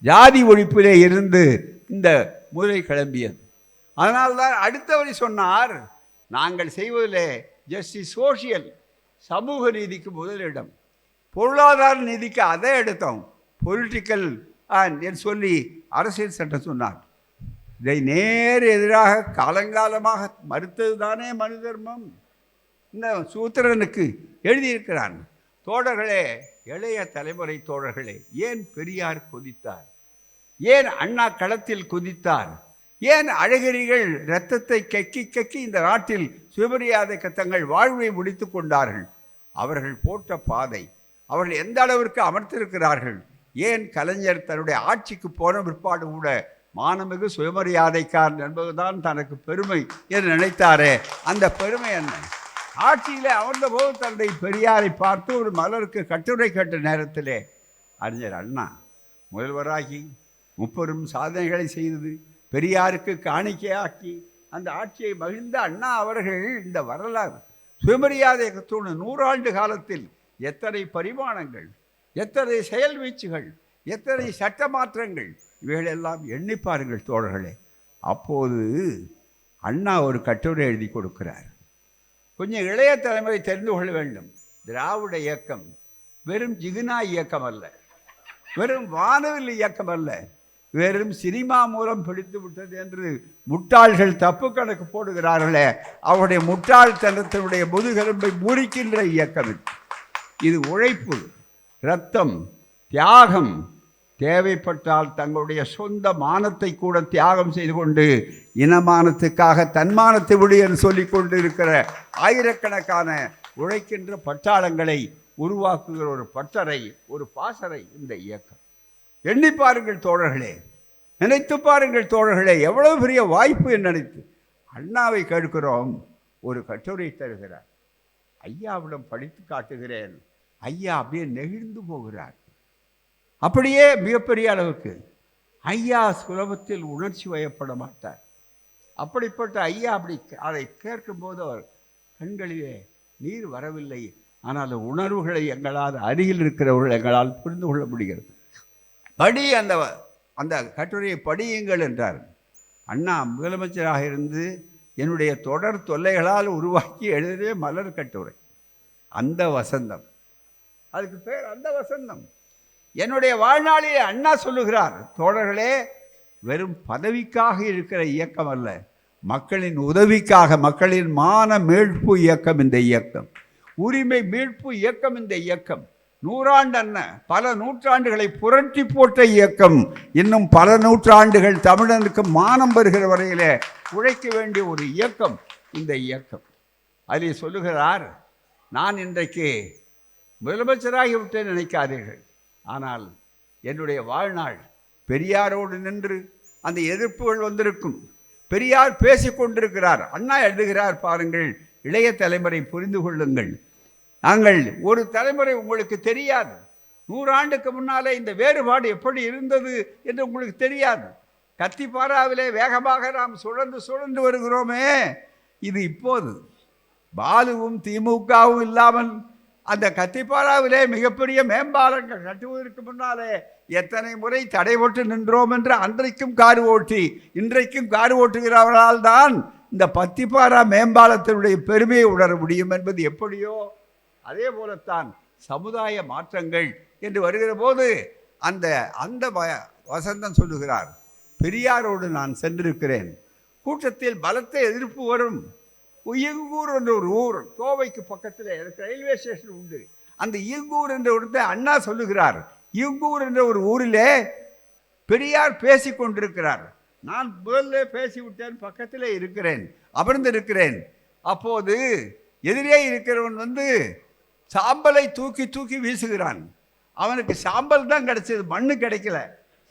ஜாதி ஒழிப்பிலே இருந்து இந்த முறை கிளம்பியது. அதனால்தான் அடுத்தவரை சொன்னார், நாங்கள் செய்வதிலே ஜஸ்டிஸ் சோஷியல், சமூக நீதிக்கு முதலிடம், பொருளாதார நீதிக்கு அதை எடுத்தோம், பொலிட்டிக்கல் என்று சொல்லி அரசியல் சட்டம் சொன்னார். இதை நேர் எதிராக காலங்காலமாக மறுத்தது தானே மனு தர்மம். இந்த சூத்திரனுக்கு எழுதியிருக்கிறான். தோழர்களே, இளைய தலைமுறை தோழர்களே, ஏன் பெரியார் குதித்தார்? ஏன் அண்ணா களத்தில் குதித்தார்? ஏன் அழகிரிகள் இரத்தத்தை கக்கி கக்கி இந்த நாட்டில் சுயமரியாதைக்கு தங்கள் வாழ்வை முடித்து கொண்டார்கள்? அவர்கள் போட்ட பாதை, அவர்கள் எந்த அளவிற்கு அமர்த்திருக்கிறார்கள்? ஏன் கலைஞர் தன்னுடைய ஆட்சிக்கு போன பிற்பாடு கூட மானமிகு சுயமரியாதைக்காரன் என்பதுதான் தனக்கு பெருமை என்று நினைத்தாரே, அந்த பெருமை என்ன? ஆட்சியிலே அமர்ந்த போது தன்னுடைய பெரியாரை பார்த்து ஒரு மலருக்கு கட்டுரை கேட்ட நேரத்திலே அறிஞர் அண்ணா முதல்வராகி முப்பெரும் சாதனைகளை செய்தது, பெரியாருக்கு காணிக்கையாக்கி அந்த ஆட்சியை மகிழ்ந்த அண்ணா அவர்கள் இந்த வரலாறு சுயமரியாதை இயக்கத்தோடு 100 ஆண்டு காலத்தில் எத்தனை பரிமாணங்கள், எத்தனை செயல் வீச்சுகள், எத்தனை சட்ட மாற்றங்கள், இவைகளெல்லாம் எண்ணி பாருங்கள் தோழர்களே. அப்போது அண்ணா ஒரு கட்டுரை எழுதி கொடுக்கிறார். கொஞ்சம் இளைய தலைமுறை தெரிந்து கொள்ள வேண்டும். திராவிட இயக்கம் வெறும் ஜிகுனா இயக்கம் அல்ல, வெறும் வானவில் இயக்கம் அல்ல, வெறும் சினிமா மூலம் பிடித்து விட்டது என்று முட்டாள்கள் தப்பு கணக்கு போடுகிறார்களே, அவருடைய முட்டாள்தனத்தினுடைய முதுகெலும்பை முறிக்கின்ற இயக்கம். இது உழைப்பு, இரத்தம், தியாகம், தேவைப்பட்டால் தங்களுடைய சொந்த மானத்தை கூட தியாகம் செய்து கொண்டு இனமானத்துக்காக தன்மானத்தை விடு என்று சொல்லிக் கொண்டு இருக்கிற ஆயிரக்கணக்கான உழைக்கின்ற பட்டாளங்களை உருவாக்குகிற ஒரு பட்டறை, ஒரு பாசறை இந்த இயக்கம். எண்ணி பாருங்கள் தோழர்களே, நினைத்து பாருங்கள் தோழர்களே, எவ்வளவு பெரிய வாய்ப்பு என்று நினைத்து அண்ணாவை கேட்கிறோம். ஒரு கட்டுரை தருகிறார். ஐயாவிடம் படித்து காட்டுகிறேன். ஐயா அப்படியே நெகிழ்ந்து போகிறார். அப்படியே மிகப்பெரிய அளவுக்கு ஐயா சுலபத்தில் உணர்ச்சி வயப்பட மாட்டார். அப்படிப்பட்ட ஐயா அப்படி அதை கேட்கும்போது அவர் கண்களிலே நீர் வரவில்லை. ஆனால் உணர்வுகளை எங்களால் அருகில் இருக்கிறவர்கள் எங்களால் புரிந்து கொள்ள முடிகிறது. படி, அந்த அந்த கட்டுரையை படியுங்கள் என்றார். அண்ணா முதலமைச்சராக இருந்து என்னுடைய தொடர் தொல்லைகளால் உருவாக்கி எழுதிய மலர் கட்டுரை அந்த வசந்தம். அதுக்கு பேர் அந்த வசந்தம். என்னுடைய வாழ்நாளிலே அண்ணா சொல்லுகிறார், தோழர்களே, வெறும் பதவிக்காக இருக்கிற இயக்கம் அல்ல, மக்களின் உதவிக்காக, மக்களின் மான மீட்பு இயக்கம் இந்த இயக்கம், உரிமை மீட்பு இயக்கம் இந்த இயக்கம். 100 ஆண்டு அல்ல, பல நூற்றாண்டுகளை புரட்டி போட்ட இயக்கம். இன்னும் பல நூற்றாண்டுகள் தமிழனுக்கு மானம் பெறுகிற வரையிலே உழைக்க வேண்டிய ஒரு இயக்கம் இந்த இயக்கம். அதில் சொல்லுகிறார், நான் இன்றைக்கு முதலமைச்சராகிவிட்டேன் நினைக்காதீர்கள், ஆனால் என்னுடைய வாழ்நாள் பெரியாரோடு நின்று அந்த எதிர்ப்புகள் வந்திருக்கும். பெரியார் பேசிக்கொண்டிருக்கிறார், அண்ணா எழுதுகிறார் பாருங்கள். இளைய தலைமுறை புரிந்து கொள்ளுங்கள். நாங்கள் ஒரு தலைமுறை உங்களுக்கு தெரியாது. 100 ஆண்டுக்கு முன்னாலே இந்த வேறுபாடு எப்படி இருந்தது என்று உங்களுக்கு தெரியாது. கத்திப்பாராவிலே வேகமாக நாம் சுழன்று வருகிறோமே, இது இப்போது பாலுவும் திமுகவும் இல்லாமல் அந்த கத்திப்பாராவிலே மிகப்பெரிய மேம்பாலங்கள் கட்டுவதற்கு முன்னாலே எத்தனை முறை தடைபட்டு நின்றோம் என்று அன்றைக்கும் கார் ஓட்டி இன்றைக்கும் கார் ஓட்டுகிறவர்களால் தான் இந்த பத்திப்பாரா மேம்பாலத்தினுடைய பெருமையை உணர முடியும் என்பது எப்படியோ அதே போலத்தான் சமுதாய மாற்றங்கள் என்று வருகிற போது அந்த அந்த வசந்தம் சொல்லுகிறார், பெரியாரோடு நான் சென்றிருக்கிறேன். கூட்டத்தில் பலத்த எதிர்ப்பு வரும். இயங்கூர் என்ற ஒரு ஊர், கோவைக்கு பக்கத்தில் எனக்கு ரயில்வே ஸ்டேஷன் உண்டு. அந்த இயங்கூர் என்ற இடத்தை அண்ணா சொல்லுகிறார், இயங்கூர் என்ற ஒரு ஊரிலே பெரியார் பேசி கொண்டிருக்கிறார். நான் முதல்ல பேசிவிட்டேன், பக்கத்தில் இருக்கிறேன், அமர்ந்திருக்கிறேன். அப்போது எதிரே இருக்கிறவன் சாம்பலை தூக்கி தூக்கி வீசுகிறான். அவனுக்கு சாம்பல் தான் கிடைச்சது, மண்ணு கிடைக்கல.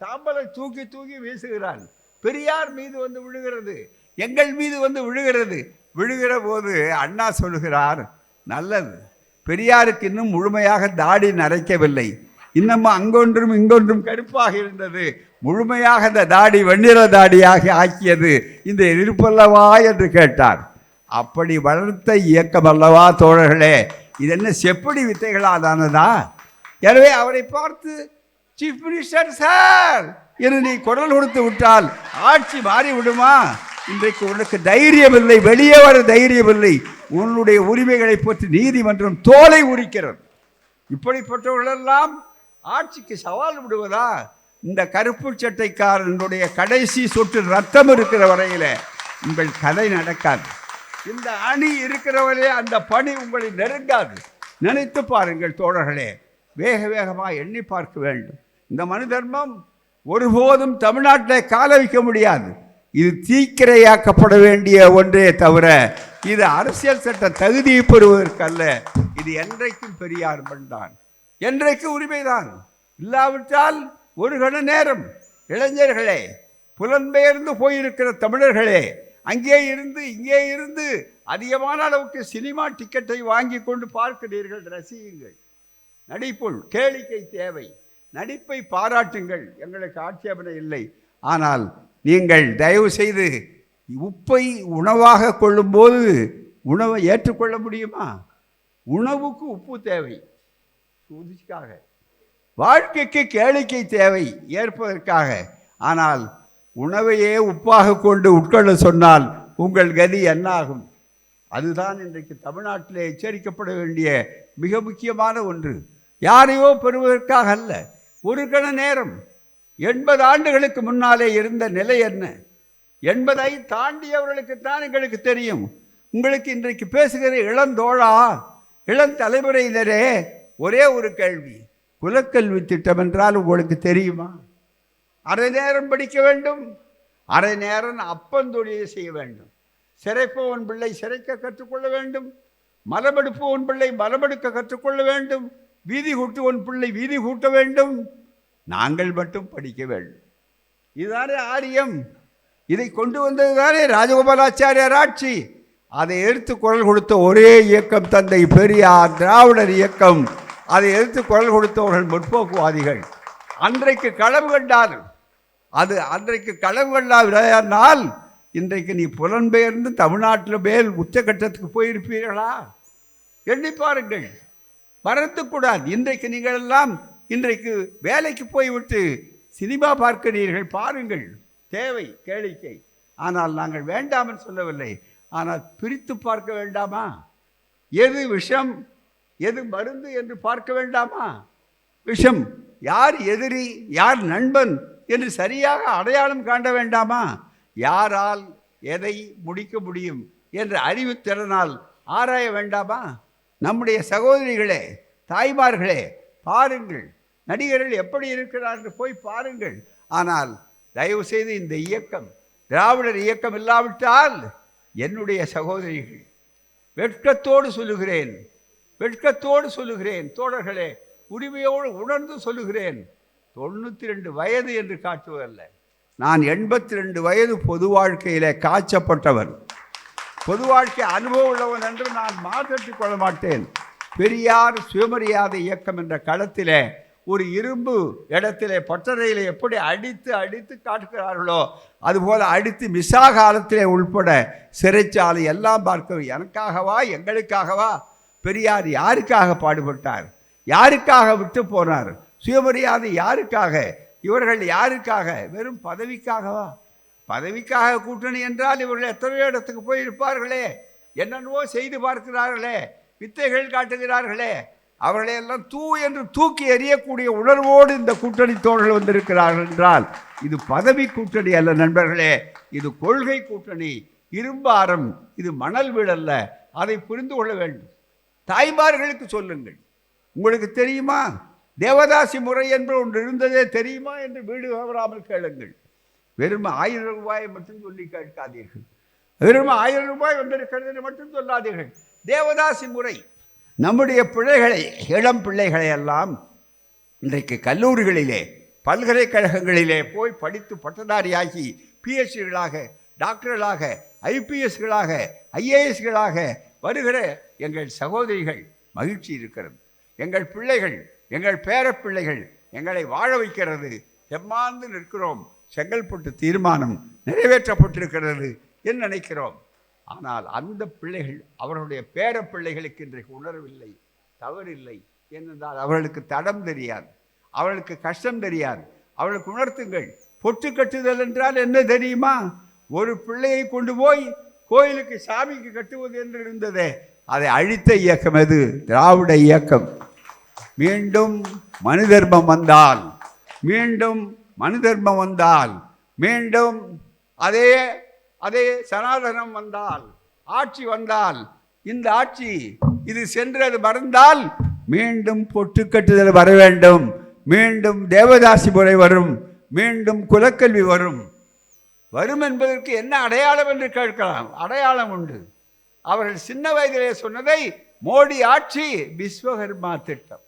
சாம்பலை தூக்கி தூக்கி வீசுகிறான். பெரியார் மீது விழுகிறது, எங்கள் மீது விழுகிறது. விழுகிற போது அண்ணா சொல்லுகிறார், நல்லது, பெரியாருக்கு இன்னும் முழுமையாக தாடி நரைக்கவில்லை, இன்னமும் அங்கொன்றும் இங்கொன்றும் கருப்பாக இருந்தது, முழுமையாக அந்த தாடி வெண்ணிற தாடியாக ஆக்கியது இந்த இருப்பல்லவா என்று கேட்டார். அப்படி வளர்த்த இயக்கம் அல்லவா தோழர்களே, இது என்ன செப்படி வித்தைகளாதானதா? எனவே அவரை பார்த்து சீஃப் மினிஸ்டர் சார் என்று நீ குரல் கொடுத்து விட்டால் ஆட்சி மாறிவிடுமா? இன்றைக்கு உனக்கு தைரியம் இல்லை, வெளியே வர தைரியம் இல்லை. உன்னுடைய உரிமைகளை பற்றி நீதிமன்றம் தோலை உரிக்கிறது. இப்படிப்பட்டவர்களெல்லாம் ஆட்சிக்கு சவால் விடுவதா? இந்த கருப்பு சட்டைக்காரனுடைய கடைசி சொட்டு ரத்தம் இருக்கிற வரையில உங்கள் கதை நடக்காது. இந்த அணி இருக்கிறவரே அந்த பணி உங்களை நெருங்காது. நினைத்து பாருங்கள் தோழர்களே, வேக வேகமாக எண்ணி பார்க்க வேண்டும். இந்த மனு தர்மம் ஒருபோதும் தமிழ்நாட்டில் கால வைக்க முடியாது. இது தீக்கிரையாக்கப்பட வேண்டிய ஒன்றே தவிர இது அரசியல் சட்ட தகுதியை பெறுவதற்கல்ல. இது என்றைக்கும் பெரியார் மண்தான், என்றைக்கு உரிமைதான். இல்லாவிட்டால் ஒரு கண நேரம் இளைஞர்களே, புலம்பெயர்ந்து போயிருக்கிற தமிழர்களே, அங்கே இருந்து இங்கே இருந்து அதிகமான அளவுக்கு சினிமா டிக்கெட்டை வாங்கி கொண்டு பார்க்கிறீர்கள், ரசியுங்கள். நடிப்புள் கேளிக்கை தேவை, நடிப்பை பாராட்டுங்கள், எங்களுக்கு ஆட்சேபனை இல்லை. ஆனால் நீங்கள் தயவு செய்து உப்பை உணவாக கொள்ளும்போது உணவை ஏற்றுக்கொள்ள முடியுமா? உணவுக்கு உப்பு தேவை, ருசிக்காக. வாழ்க்கைக்கு கேளிக்கை தேவை, ஏற்பதற்காக. ஆனால் உணவையே உப்பாக கொண்டு உட்கொள்ள சொன்னால் உங்கள் கதி என்ன ஆகும்? அதுதான் இன்றைக்கு தமிழ்நாட்டிலே எச்சரிக்கப்பட வேண்டிய மிக முக்கியமான ஒன்று. யாரையோ பெறுவதற்காக அல்ல. ஒரு கண நேரம் 80 ஆண்டுகளுக்கு முன்னாலே இருந்த நிலை என்ன? 80ஐ தாண்டியவர்களுக்குத்தான் எங்களுக்கு தெரியும். உங்களுக்கு இன்றைக்கு பேசுகிற இளந்தோழா, இளந்தலைமுறையினரே, ஒரே ஒரு கேள்வி, குலக்கல்வி திட்டம் என்றால் உங்களுக்கு தெரியுமா? அரை நேரம் படிக்க வேண்டும், அரை நேரம் அப்பந்தொழியை செய்ய வேண்டும். சிறைப்பவன் பிள்ளை சிறைக்க கற்றுக்கொள்ள வேண்டும், மலமெடுப்பவன் பிள்ளை மலமெடுக்க கற்றுக்கொள்ள வேண்டும், வீதி கூட்டுவன் பிள்ளை வீதி கூட்ட வேண்டும், நாங்கள் மட்டும் படிக்க வேண்டும். இதுதானே ஆரியம். இதை கொண்டு வந்தது தானே ராஜகோபாலாச்சாரியார் ஆட்சி. அதை எடுத்து குரல் கொடுத்த ஒரே இயக்கம் தந்தை பெரியார், திராவிடர் இயக்கம். அதை எடுத்து குரல் கொடுத்தவர்கள் முற்போக்குவாதிகள். அன்றைக்கு களவு கண்டால் அது அன்றைக்கு களவு கண்டால் இன்றைக்கு நீ புலம்பெயர்ந்து தமிழ்நாட்டில் மேல் உச்சகட்டத்துக்கு போயிருப்பீர்களா? எண்ணி பாருங்கள். மறந்துக்கூடாது. இன்றைக்கு நீங்கள் எல்லாம் இன்றைக்கு வேலைக்கு போய்விட்டு சினிமா பார்க்கிறீர்கள், பாருங்கள், தேவை கேளிக்கை. ஆனால் நாங்கள் வேண்டாமல் சொல்லவில்லை. ஆனால் பிரித்து பார்க்க வேண்டாமா? எது விஷம் எது மருந்து என்று பார்க்க வேண்டாமா? விஷம் யார் எதிரி யார் நண்பன் என்று சரியாக அடையாளம் காண்ட வேண்டாமா? யாரால் எதை முடிக்க முடியும் என்ற அறிவுத்திறனால் ஆராய வேண்டாமா? நம்முடைய சகோதரிகளே, தாய்மார்களே, பாருங்கள், நடிகர்கள் எப்படி இருக்கிறார் என்று போய் பாருங்கள். ஆனால் தயவு செய்து இந்த இயக்கம், திராவிடர் இயக்கம் இல்லாவிட்டால் என்னுடைய சகோதரிகள், வெட்கத்தோடு சொல்லுகிறேன், வெட்கத்தோடு சொல்லுகிறேன் தோழர்களே, உரிமையோடு உணர்ந்து சொல்லுகிறேன், 92 வயது என்று காட்டுவதல்ல. நான் 82 வயது பொது வாழ்க்கையில் காய்ச்சப்பட்டவன், பொது வாழ்க்கை அனுபவம் உள்ளவன் என்று நான் மாற்றிக் கொள்ள மாட்டேன். பெரியார் சுயமரியாதை இயக்கம் என்ற களத்திலே ஒரு இரும்பு இடத்திலே பட்டறையில் எப்படி அடித்து அடித்து காட்டுகிறார்களோ அதுபோல் அடித்து மிசா காலத்திலே உள்பட சிறைச்சாலை எல்லாம் பார்க்க, எனக்காகவா எங்களுக்காகவா? பெரியார் யாருக்காக பாடுபட்டார்? யாருக்காக விட்டு போனார்? சுயமரியாதை யாருக்காக? இவர்கள் யாருக்காக? வெறும் பதவிக்காகவா? பதவிக்காக கூட்டணி என்றால் இவர்கள் எத்தனையோ இடத்துக்கு போயிருப்பார்களே, என்னென்னவோ செய்து பார்க்கிறார்களே, வித்தைகள் காட்டுகிறார்களே. அவர்களையெல்லாம் என்று தூக்கி எறியக்கூடிய உணர்வோடு இந்த கூட்டணி தோழர்கள் வந்திருக்கிறார்கள் என்றால் இது பதவி கூட்டணி அல்ல நண்பர்களே, இது கொள்கை கூட்டணி, இரும்பாரம், இது மணல் வீடல்ல. அதை புரிந்து கொள்ள வேண்டும். தாய்மார்களுக்கு சொல்லுங்கள், உங்களுக்கு தெரியுமா தேவதாசி முறை என்று ஒன்று இருந்ததே தெரியுமா என்று வீடு வராமல் கேளுங்கள். வெறும் 1000 ரூபாயை மட்டும் சொல்லி கேட்காதீர்கள். வெறும் 1000 ரூபாய் வந்திருக்கிறது மட்டும் சொல்லாதீர்கள். தேவதாசி முறை நம்முடைய பிள்ளைகளை, இளம் பிள்ளைகளை எல்லாம் இன்றைக்கு கல்லூரிகளிலே பல்கலைக்கழகங்களிலே போய் படித்து பட்டதாரியாகி பிஹெச்டிகளாக, டாக்டர்களாக, ஐபிஎஸ்களாக, ஐஏஎஸ்களாக வருகிற எங்கள் சகோதரிகள் மகிழ்ச்சி இருக்கிறது. எங்கள் பிள்ளைகள், எங்கள் பேரப்பிள்ளைகள் எங்களை வாழ வைக்கிறது. எம்மாந்து நிற்கிறோம். செங்கல்பட்டு தீர்மானம் நிறைவேற்றப்பட்டிருக்கிறது என்று நினைக்கிறோம். ஆனால் அந்த பிள்ளைகள், அவர்களுடைய பேர பிள்ளைகளுக்கு இன்றைக்கு உணர்வில்லை, தவறில்லை என்றால் அவர்களுக்கு தடம் தெரியாது, அவர்களுக்கு கஷ்டம் தெரியாது. அவர்களுக்கு உணர்த்துங்கள். பொட்டு கட்டுதல் என்றால் என்ன தெரியுமா? ஒரு பிள்ளையை கொண்டு போய் கோயிலுக்கு சாமிக்கு கட்டுவது என்று இருந்ததே, அதை அழித்த இயக்கம் எது? திராவிட இயக்கம். மீண்டும் மனு தர்மம் வந்தால், மீண்டும் மனு தர்மம் வந்தால், மீண்டும் அதே அதே சனாதனம் வந்தால், ஆட்சி வந்தால், இந்த ஆட்சி இது சென்றது மறந்தால் மீண்டும் பொட்டு கட்டுதல் வர வேண்டும், மீண்டும் தேவதாசி முறை வரும், மீண்டும் குலக்கல்வி வரும். வரும் என்பதற்கு என்ன அடையாளம் என்று கேட்கலாம். அடையாளம் உண்டு. அவர்கள் சின்ன வயதிலே சொன்னதை மோடி ஆட்சி விஸ்வகர்மா திட்டம்.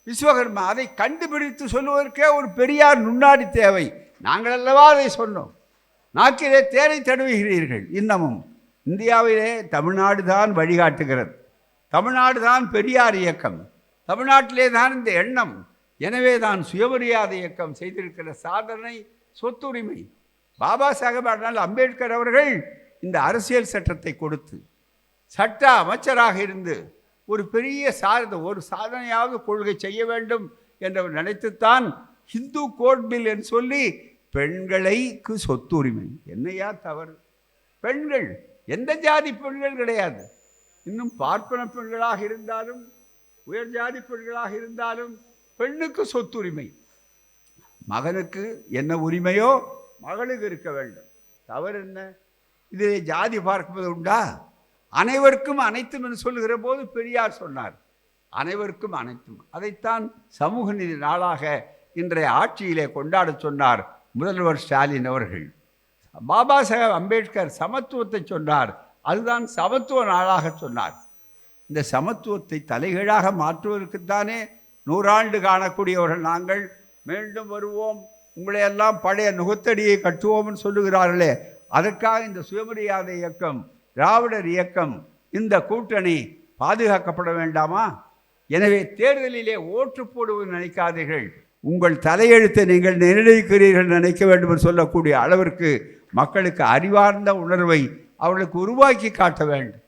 விஸ்வகர்மா அதை கண்டுபிடித்து சொல்லுவதற்கே ஒரு பெரியார் நுண்ணாடி தேவை. நாங்கள் அல்லவா அதை சொன்னோம். நாக்கிலே தேரை தடவுகிறீர்கள். இன்னமும் இந்தியாவிலே தமிழ்நாடு தான் வழிகாட்டுகிறது. தமிழ்நாடு தான் பெரியார் இயக்கம். தமிழ்நாட்டிலே தான் இந்த எண்ணம். எனவே தான் சுயமரியாதை இயக்கம் செய்திருக்கிற சாதனை சொத்துரிமை. பாபா சாஹேப் அம்பேத்கர் அவர்கள் இந்த அரசியல் சட்டத்தை கொடுத்து சட்ட அமைச்சராக இருந்து ஒரு பெரிய ஒரு சாதனையாவது கொள்கை செய்ய வேண்டும் என்றவர் நினைத்துத்தான் ஹிந்து கோட் பில் என்று சொல்லி பெண்களுக்கு சொத்துரிமை. என்னையா தவறு? பெண்கள் எந்த ஜாதி பெண்கள் கிடையாது. இன்னும் பார்ப்பன பெண்களாக இருந்தாலும் உயர் ஜாதி பெண்களாக இருந்தாலும் பெண்ணுக்கு சொத்துரிமை. மகனுக்கு என்ன உரிமையோ மகளுக்கு இருக்க வேண்டும். தவறு என்ன? இதிலே ஜாதி பார்ப்பது உண்டா? அனைவருக்கும் அனைத்தும் என்று சொல்லுகிற போது பெரியார் சொன்னார், அனைவருக்கும் அனைத்தும். அதைத்தான் சமூக நீதி நாளாக இன்றைய ஆட்சியிலே கொண்டாட சொன்னார் முதல்வர் ஸ்டாலின் அவர்கள். பாபா சாஹேப் அம்பேத்கர் சமத்துவத்தை சொன்னார், அதுதான் சமத்துவ நாளாக சொன்னார். இந்த சமத்துவத்தை தலைகீழாக மாற்றுவதற்குத்தானே 100 ஆண்டு காணக்கூடியவர்கள் நாங்கள். மீண்டும் வருவோம், உங்களை எல்லாம் பழைய நுகத்தடியை கட்டுவோம்னு சொல்லுகிறார்களே, அதற்காக இந்த சுயமரியாதை இயக்கம், திராவிடர் இயக்கம், இந்த கூட்டணி பாதுகாக்கப்பட வேண்டாமா? எனவே தேர்தலிலே ஓட்டு போடுவது நினைக்காதீர்கள், உங்கள் தலையெழுத்தை நீங்கள் நிர்ணயிக்கிறீர்கள் நினைக்க வேண்டும் என்று சொல்லக்கூடிய அளவிற்கு மக்களுக்கு அறிவார்ந்த உணர்வை அவர்களுக்கு உருவாக்கி காட்ட வேண்டும்.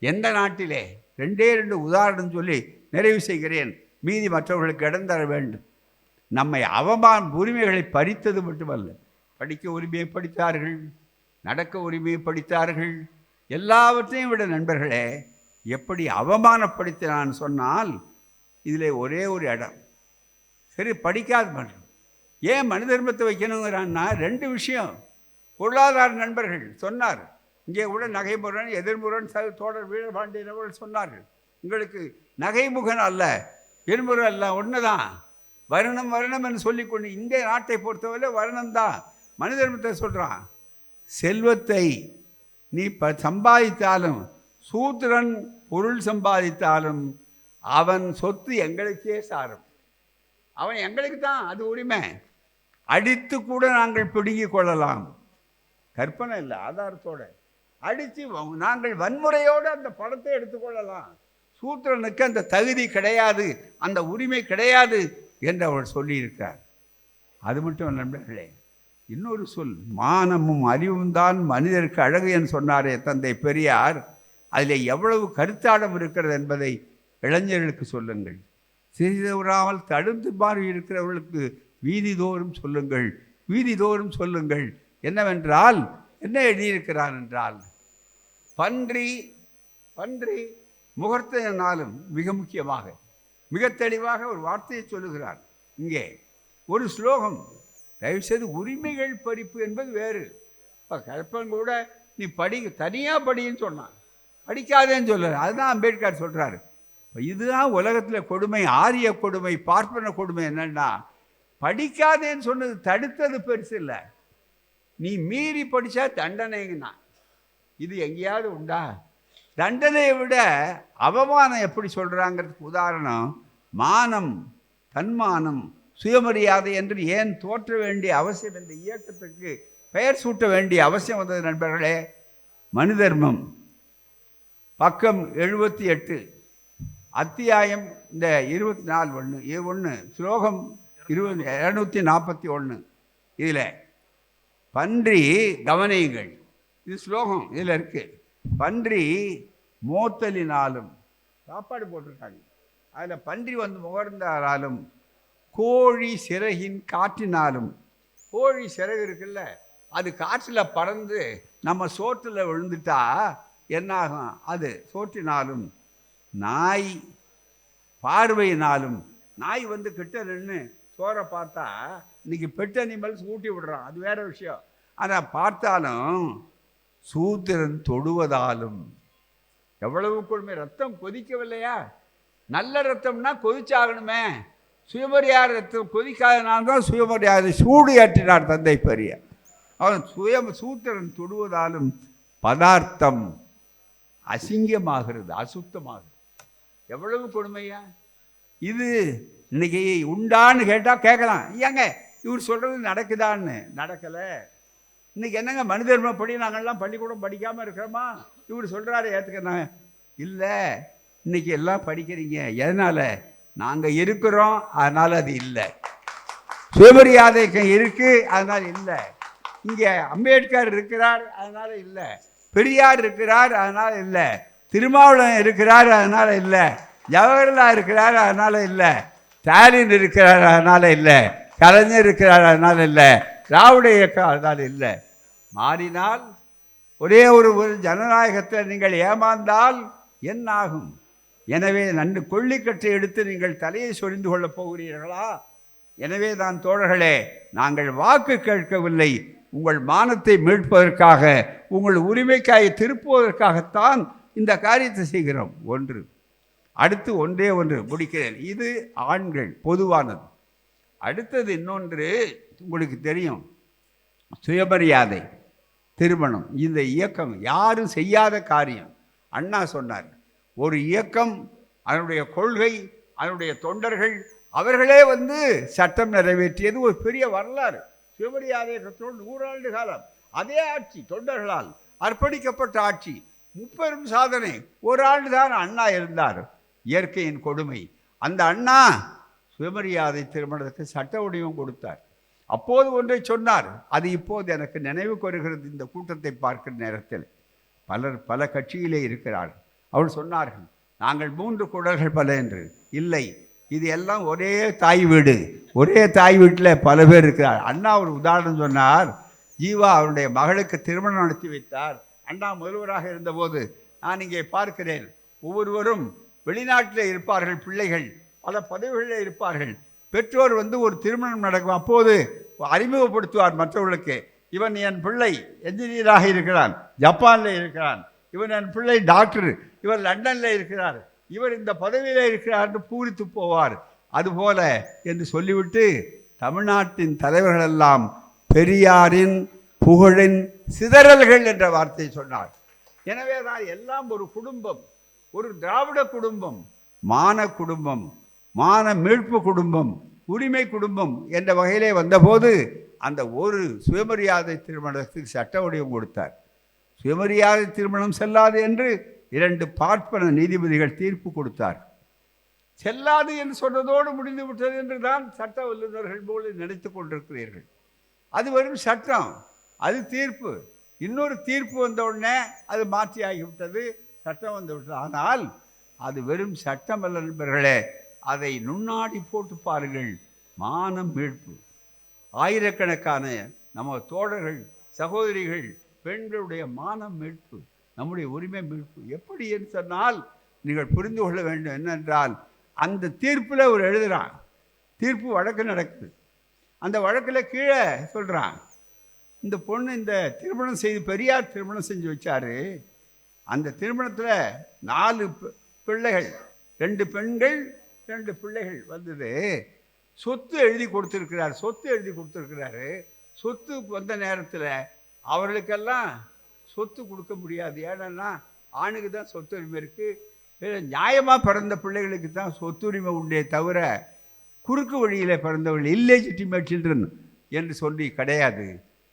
எந்த நாட்டிலே 2 உதாரணம் சொல்லி நிறைவு செய்கிறேன், மீதி மற்றவர்களுக்கு இடம் தர வேண்டும். நம்மை உரிமைகளை பறித்தது மட்டுமல்ல, படிக்க உரிமையை படித்தார்கள், நடக்க உரிமையை படித்தார்கள். எல்லாவற்றையும் விட நண்பர்களே, எப்படி அவமானப்படுத்தினான்னு சொன்னால், இதில் ஒரே ஒரு இடம் சரி படிக்காத மன்றம். ஏன் மனு தர்மத்தை வைக்கணுங்கிறான்னா 2 விஷயம். பொருளாதார நண்பர்கள் சொன்னார், இங்கே கூட நகைமுரண் எதிர்முரண் தோழர் வீரபாண்டியன் அவர்கள் சொன்னார்கள், உங்களுக்கு நகைமுகன் அல்ல எதிர்முறை அல்ல ஒன்று தான், வருணம் வருணம் என்று சொல்லிக்கொண்டு இந்த நாட்டை பொறுத்தவரை வருணம்தான். மனு தர்மத்தை சொல்கிறான், செல்வத்தை நீ சம்பாதித்தாலும், சூத்திரன் பொருள் சம்பாதித்தாலும் அவன் சொத்து எங்களுக்கே சாரும், அவன் எங்களுக்கு தான் அது உரிமை. அடித்து கூட நாங்கள் பிடுங்கி கொள்ளலாம், கற்பனை இல்லை, ஆதாரத்தோடு அடித்து நாங்கள் வன்முறையோடு அந்த பணத்தை எடுத்துக்கொள்ளலாம். சூத்திரனுக்கு அந்த தகுதி கிடையாது, அந்த உரிமை கிடையாது என்று அவர் சொல்லியிருக்கார். அது மட்டும் நண்பர்களே, இன்னொரு சொல், மானமும் அறிவும் தான் மனிதருக்கு அழகு என்று சொன்னாரே தந்தை பெரியார். அதில் எவ்வளவு கருத்தாடம் இருக்கிறது என்பதை இளைஞர்களுக்கு சொல்லுங்கள். சிறிதவராமல் தடுத்து மாறி இருக்கிறவர்களுக்கு வீதிதோறும் சொல்லுங்கள், வீதிதோறும் சொல்லுங்கள். என்னவென்றால், என்ன எழுதியிருக்கிறான் என்றால், பன்றி பன்றி முகூர்த்த நாளும் மிக முக்கியமாக மிக தெளிவாக ஒரு வார்த்தையை சொல்லுகிறார். இங்கே ஒரு ஸ்லோகம், தயவுசெய்து உரிமைகள் பறிப்பு என்பது வேறு. இப்போ கற்பன் கூட நீ தனியாக படின்னு சொன்னான், படிக்காதேன்னு சொல்கிறார். அதுதான் அம்பேத்கர் சொல்கிறாரு. இப்போ இதுதான் உலகத்தில் கொடுமை, ஆரிய கொடுமை, பார்ப்பன கொடுமை. என்னென்னா, படிக்காதேன்னு சொன்னது தடுத்தது பெருசு இல்லை, நீ மீறி படித்தா தண்டனைங்கண்ணா. இது எங்கேயாவது உண்டா? தண்டனையை விட அவமானம் எப்படி சொல்கிறாங்கிறதுக்கு உதாரணம், மானம், தன்மானம், சுயமரியாதை என்று ஏன் தோற்ற வேண்டிய அவசியம், இந்த இயக்கத்துக்கு பெயர் சூட்ட வேண்டிய அவசியம் வந்தது நண்பர்களே. மனு தர்மம் பக்கம் 78, அத்தியாயம் இந்த 24:1 ஸ்லோகம் 241. இதில் பன்றி கவனியுங்கள், இது ஸ்லோகம் இதில் இருக்குது. பன்றி மோத்தலினாலும், சாப்பாடு போட்டிருக்காங்க, அதில் பன்றி வந்து முகர்ந்தாலும், கோழி சிறகின் காற்றினாலும், கோழி சிறகு இருக்குல்ல, அது காற்றில் பறந்து நம்ம சோற்றில் விழுந்துட்டா என்னாகும்? அது சோற்றினாலும், நாய் பார்வையினாலும், நாய் வந்து கிட்ட நின்று சோறை பார்த்தா இன்னைக்கு பெட் அனிமல்ஸ் ஊட்டி விடுறான், அது வேற விஷயம். ஆனால் பார்த்தாலும் சூத்திரன் தொடுவதாலும் எவ்வளவு கொடுமை. ரத்தம் கொதிக்கவில்லையா? நல்ல ரத்தம்னா கொதிச்சாகணுமே. சுயமரியாதை ரத்தம் கொதிக்காதனால்தான் சுயமரியாதை சூடு ஏற்றினார் தந்தை பெரியார். அவன் சூத்திரன் தொடுவதாலும் பதார்த்தம் அசிங்கமாகிறது, அசுத்தமாகிறது. எவ்வளவு கொடுமையா இது! இன்னைக்கு உண்டான்னு கேட்டால் கேட்கலாம், ஏங்க இவர் சொல்கிறது நடக்குதான்னு. நடக்கலை. இன்னைக்கு என்னங்க மனிதர்மப்படி நாங்கள்லாம் பள்ளிக்கூடம் படிக்காமல் இருக்கிறோமா? இவர் சொல்கிறாரு ஏற்றுக்கிறேன். இல்லை, இன்னைக்கு எல்லாம் படிக்கிறீங்க. எதனால்? நாங்கள் இருக்கிறோம், அதனால் அது இல்லை. சுயமரியாதைக்கு இருக்குது, அதனால் இல்லை. இங்கே அம்பேத்கர் இருக்கிறார், அதனால் இல்லை. பெரியார் இருக்கிறார், அதனால் இல்லை. திருமாவளவன் இருக்கிறார், அதனால் இல்லை. ஜவஹர்லால் இருக்கிறார், அதனால் இல்லை. ஸ்டாலின் இருக்கிறார், அதனால் இல்லை. கலைஞர் இருக்கிறார், அதனால் இல்லை. திராவிட இயக்கம், அதனால் இல்லை. மாறினால் ஒரே ஒரு ஜனநாயகத்தை நீங்கள் ஏமாந்தால் என்ன ஆகும்? எனவே நன்று கொள்ளிக்கட்டை எடுத்து நீங்கள் தலையை சொரிந்து கொள்ளப் போகிறீர்களா? எனவே தான் தோழர்களே, நாங்கள் வாக்கு கேட்கவில்லை. உங்கள் மானத்தை மீட்பதற்காக, உங்கள் உரிமைக்காய் திருப்புவதற்காகத்தான் இந்த காரியத்தை செய்கிறோம். ஒன்று. அடுத்து ஒன்றே ஒன்று முடிக்கிறேன். இது ஆண்கள் பொதுவானது. அடுத்தது இன்னொன்று உங்களுக்கு தெரியும், சுயமரியாதை திருமணம். இந்த இயக்கம் யாரும் செய்யாத காரியம். அண்ணா சொன்னார், ஒரு இயக்கம், அதனுடைய கொள்கை, அதனுடைய தொண்டர்கள் அவர்களே சட்டம் நிறைவேற்றியது ஒரு பெரிய வரலாறு. சுயமரியாதை 100 ஆண்டு காலம் அதே ஆட்சி, தொண்டர்களால் அர்ப்பணிக்கப்பட்ட ஆட்சி, முப்பெரும் சாதனை. ஒரு ஆண்டு தான் அண்ணா இருந்தார். இயற்கையின் கொடுமை. அந்த அண்ணா சுயமரியாதை திருமணத்துக்கு சட்ட வடிவம் கொடுத்தார். அப்போது ஒன்றை சொன்னார், அது இப்போது எனக்கு நினைவுக்கு வருகிறது. இந்த கூட்டத்தை பார்க்கிற நேரத்தில் பல கட்சியிலே இருக்கிறார்கள். அவர்கள் சொன்னார்கள், நாங்கள் 3 குடல்கள் பல என்று. இல்லை, இது எல்லாம் ஒரே தாய் வீடு. ஒரே தாய் வீட்டில் பல பேர் இருக்கிறார். அண்ணா ஒரு உதாரணம் சொன்னார். ஜீவா அவருடைய மகளுக்கு திருமணம் நடத்தி வைத்தார். அண்ணா முதல்வராக இருந்தபோது நான் இங்கே பார்க்கிறேன், ஒவ்வொருவரும் வெளிநாட்டில் இருப்பார்கள், பிள்ளைகள் பல பதவிகளில் இருப்பார்கள். பெற்றோர் ஒரு திருமணம் நடக்கும், அப்போது அறிமுகப்படுத்துவார் மற்றவர்களுக்கு. இவன் என் பிள்ளை என்ஜினியராக இருக்கிறான், ஜப்பானில் இருக்கிறான். இவன் என் பிள்ளை டாக்டர், இவர் லண்டனில் இருக்கிறார், இவர் இந்த பதவியில் இருக்கிறார் என்று பூரித்து போவார். அதுபோல என்று சொல்லிவிட்டு தமிழ்நாட்டின் தலைவர்களெல்லாம் பெரியாரின் புகழின் சிதறல்கள் என்ற வார்த்தையை சொன்னார். எனவே தான் எல்லாம் ஒரு குடும்பம், ஒரு திராவிட குடும்பம், மான குடும்பம், மான மீட்பு குடும்பம், உரிமை குடும்பம் என்ற வகையிலே வந்தபோது அந்த ஒரு சுயமரியாதை திருமணத்துக்கு சட்ட வடிவம் கொடுத்தார். சுயமரியாதை திருமணம் செல்லாது என்று 2 பார்ப்பன நீதிபதிகள் தீர்ப்பு கொடுத்தார். செல்லாது என்று சொன்னதோடு முடிந்து விட்டது என்று தான் சட்ட வல்லுநர்கள் போல நினைத்து கொண்டிருக்கிறீர்கள். அது வெறும் சட்டம், அது தீர்ப்பு. இன்னொரு தீர்ப்பு வந்த உடனே அது மாற்றி ஆகிவிட்டது, சட்டம் வந்து விட்டது. ஆனால் அது வெறும் சட்டம் அல்ல நண்பர்களே, அதை நுண்ணாடி போட்டு பாருங்கள். மானம் மீட்பு. ஆயிரக்கணக்கான நம்ம தோழர்கள், சகோதரிகள், பெண்களுடைய மானம் மீட்பு, நம்முடைய உரிமை மீட்பு. எப்படி என்று சொன்னால் நீங்கள் புரிந்து கொள்ள வேண்டும். என்னென்றால், அந்த தீர்ப்பில் ஒரு எழுதுகிறான், தீர்ப்பு வழக்கு நடக்குது. அந்த வழக்கில் கீழே சொல்கிறான், இந்த பொண்ணு இந்த திருமணம் செய்து, பெரியார் திருமணம் செஞ்சு வச்சார். அந்த திருமணத்தில் 4 பிள்ளைகள், 2 பெண்கள் 2 பிள்ளைகள் வந்தது. சொத்து எழுதி கொடுத்துருக்கிறார், சொத்து எழுதி கொடுத்துருக்கிறாரு. சொத்து வந்த நேரத்தில் அவர்களுக்கெல்லாம் சொத்து கொடுக்க முடியாது. ஏன்னா ஆணுக்கு தான் சொத்துரிமை இருக்குது. நியாயமாக பிறந்த பிள்ளைகளுக்கு தான் சொத்துரிமை உண்டே தவிர குறுக்கு வழியில் பிறந்தவர்கள் இல்லெஜிட்டிமேட் சில்ட்ரன் என்று சொல்லி கிடையாது.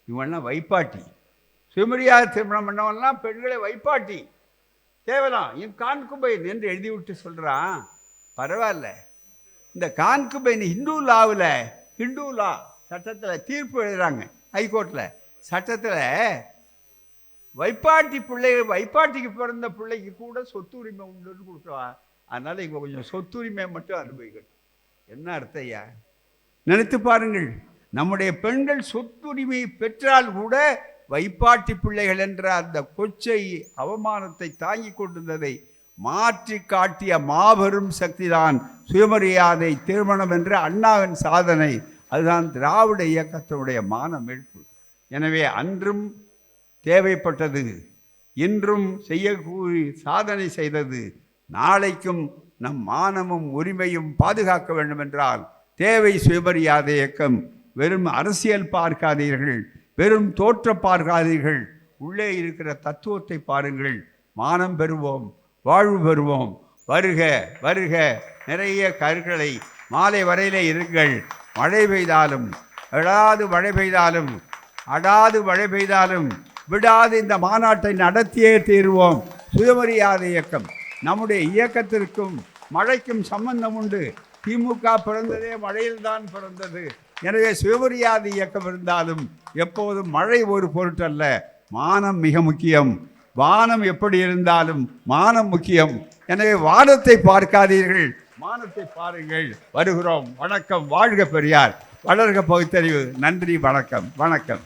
இவங்கெல்லாம் வைப்பாட்டி. சுயமரியாதை திருமணம் பண்ணவெல்லாம் பெண்களை வைப்பாட்டி, கேவலம் என் கான்குபைன் என்று எழுதிவிட்டு சொல்கிறான். பரவாயில்ல, இந்த கான்குபைன் ஹிந்து லாவில், ஹிந்து லா சட்டத்தில் தீர்ப்பு எழுதுகிறாங்க ஹைகோர்ட்டில். சட்டத்தில் வைப்பாட்டி பிள்ளைகள், வைப்பாட்டிக்கு பிறந்த பிள்ளைக்கு கூட சொத்து உரிமை உண்டுன்னு கொடுக்குறா. அதனால் இங்கே கொஞ்சம் சொத்துரிமை மட்டும் அனுபவிக்கணும். என்ன அர்த்தம் ஐயா? நினைத்து பாருங்கள். நம்முடைய பெண்கள் சொத்துரிமையை பெற்றால் கூட வைப்பாட்டி பிள்ளைகள் என்ற அந்த கொச்சை அவமானத்தை தாங்கி கொண்டிருந்ததை மாற்றி காட்டிய மாபெரும் சக்திதான் சுயமரியாதை திருமணம் என்ற அண்ணாவின் சாதனை. அதுதான் திராவிட இயக்கத்தினுடைய மான மீட்பு. எனவே அன்றும் தேவைப்பட்டது, இன்றும் செய்யக்கூடிய சாதனை செய்தது. நாளைக்கும் நம் மானமும் உரிமையும் பாதுகாக்க வேண்டும் என்றால் தேவை சுயமரியாதை இயக்கம். வெறும் அரசியல் பார்க்காதீர்கள், வெறும் தோற்ற பார்க்காதீர்கள், உள்ளே இருக்கிற தத்துவத்தை பாருங்கள். மானம் பெறுவோம், வாழ்வு பெறுவோம். வருக வருக. நிறைய கருக்களை மாலை வரையிலே இருங்கள். மழை பெய்தாலும் விடாது, மழை பெய்தாலும் அடாது, மழை பெய்தாலும் விடாது இந்த மாநாட்டை நடத்தியே தீர்வோம். சுயமரியாதை இயக்கம். நம்முடைய இயக்கத்திற்கும் மழைக்கும் சம்பந்தம் உண்டு. திமுக பிறந்ததே மழையில்தான் பிறந்தது. எனவே சுயமரியாதை இயக்கம் இருந்தாலும் எப்போதும் மழை ஒரு பொருட்டல்ல, மானம் மிக முக்கியம். வானம் எப்படி இருந்தாலும் மானம் முக்கியம். எனவே வானத்தை பார்க்காதீர்கள், மானத்தை பாருங்கள். வருகிறோம். வணக்கம். வாழ்க பெரியார், வளர்க பகுத்தறிவு. நன்றி. வணக்கம். வணக்கம்.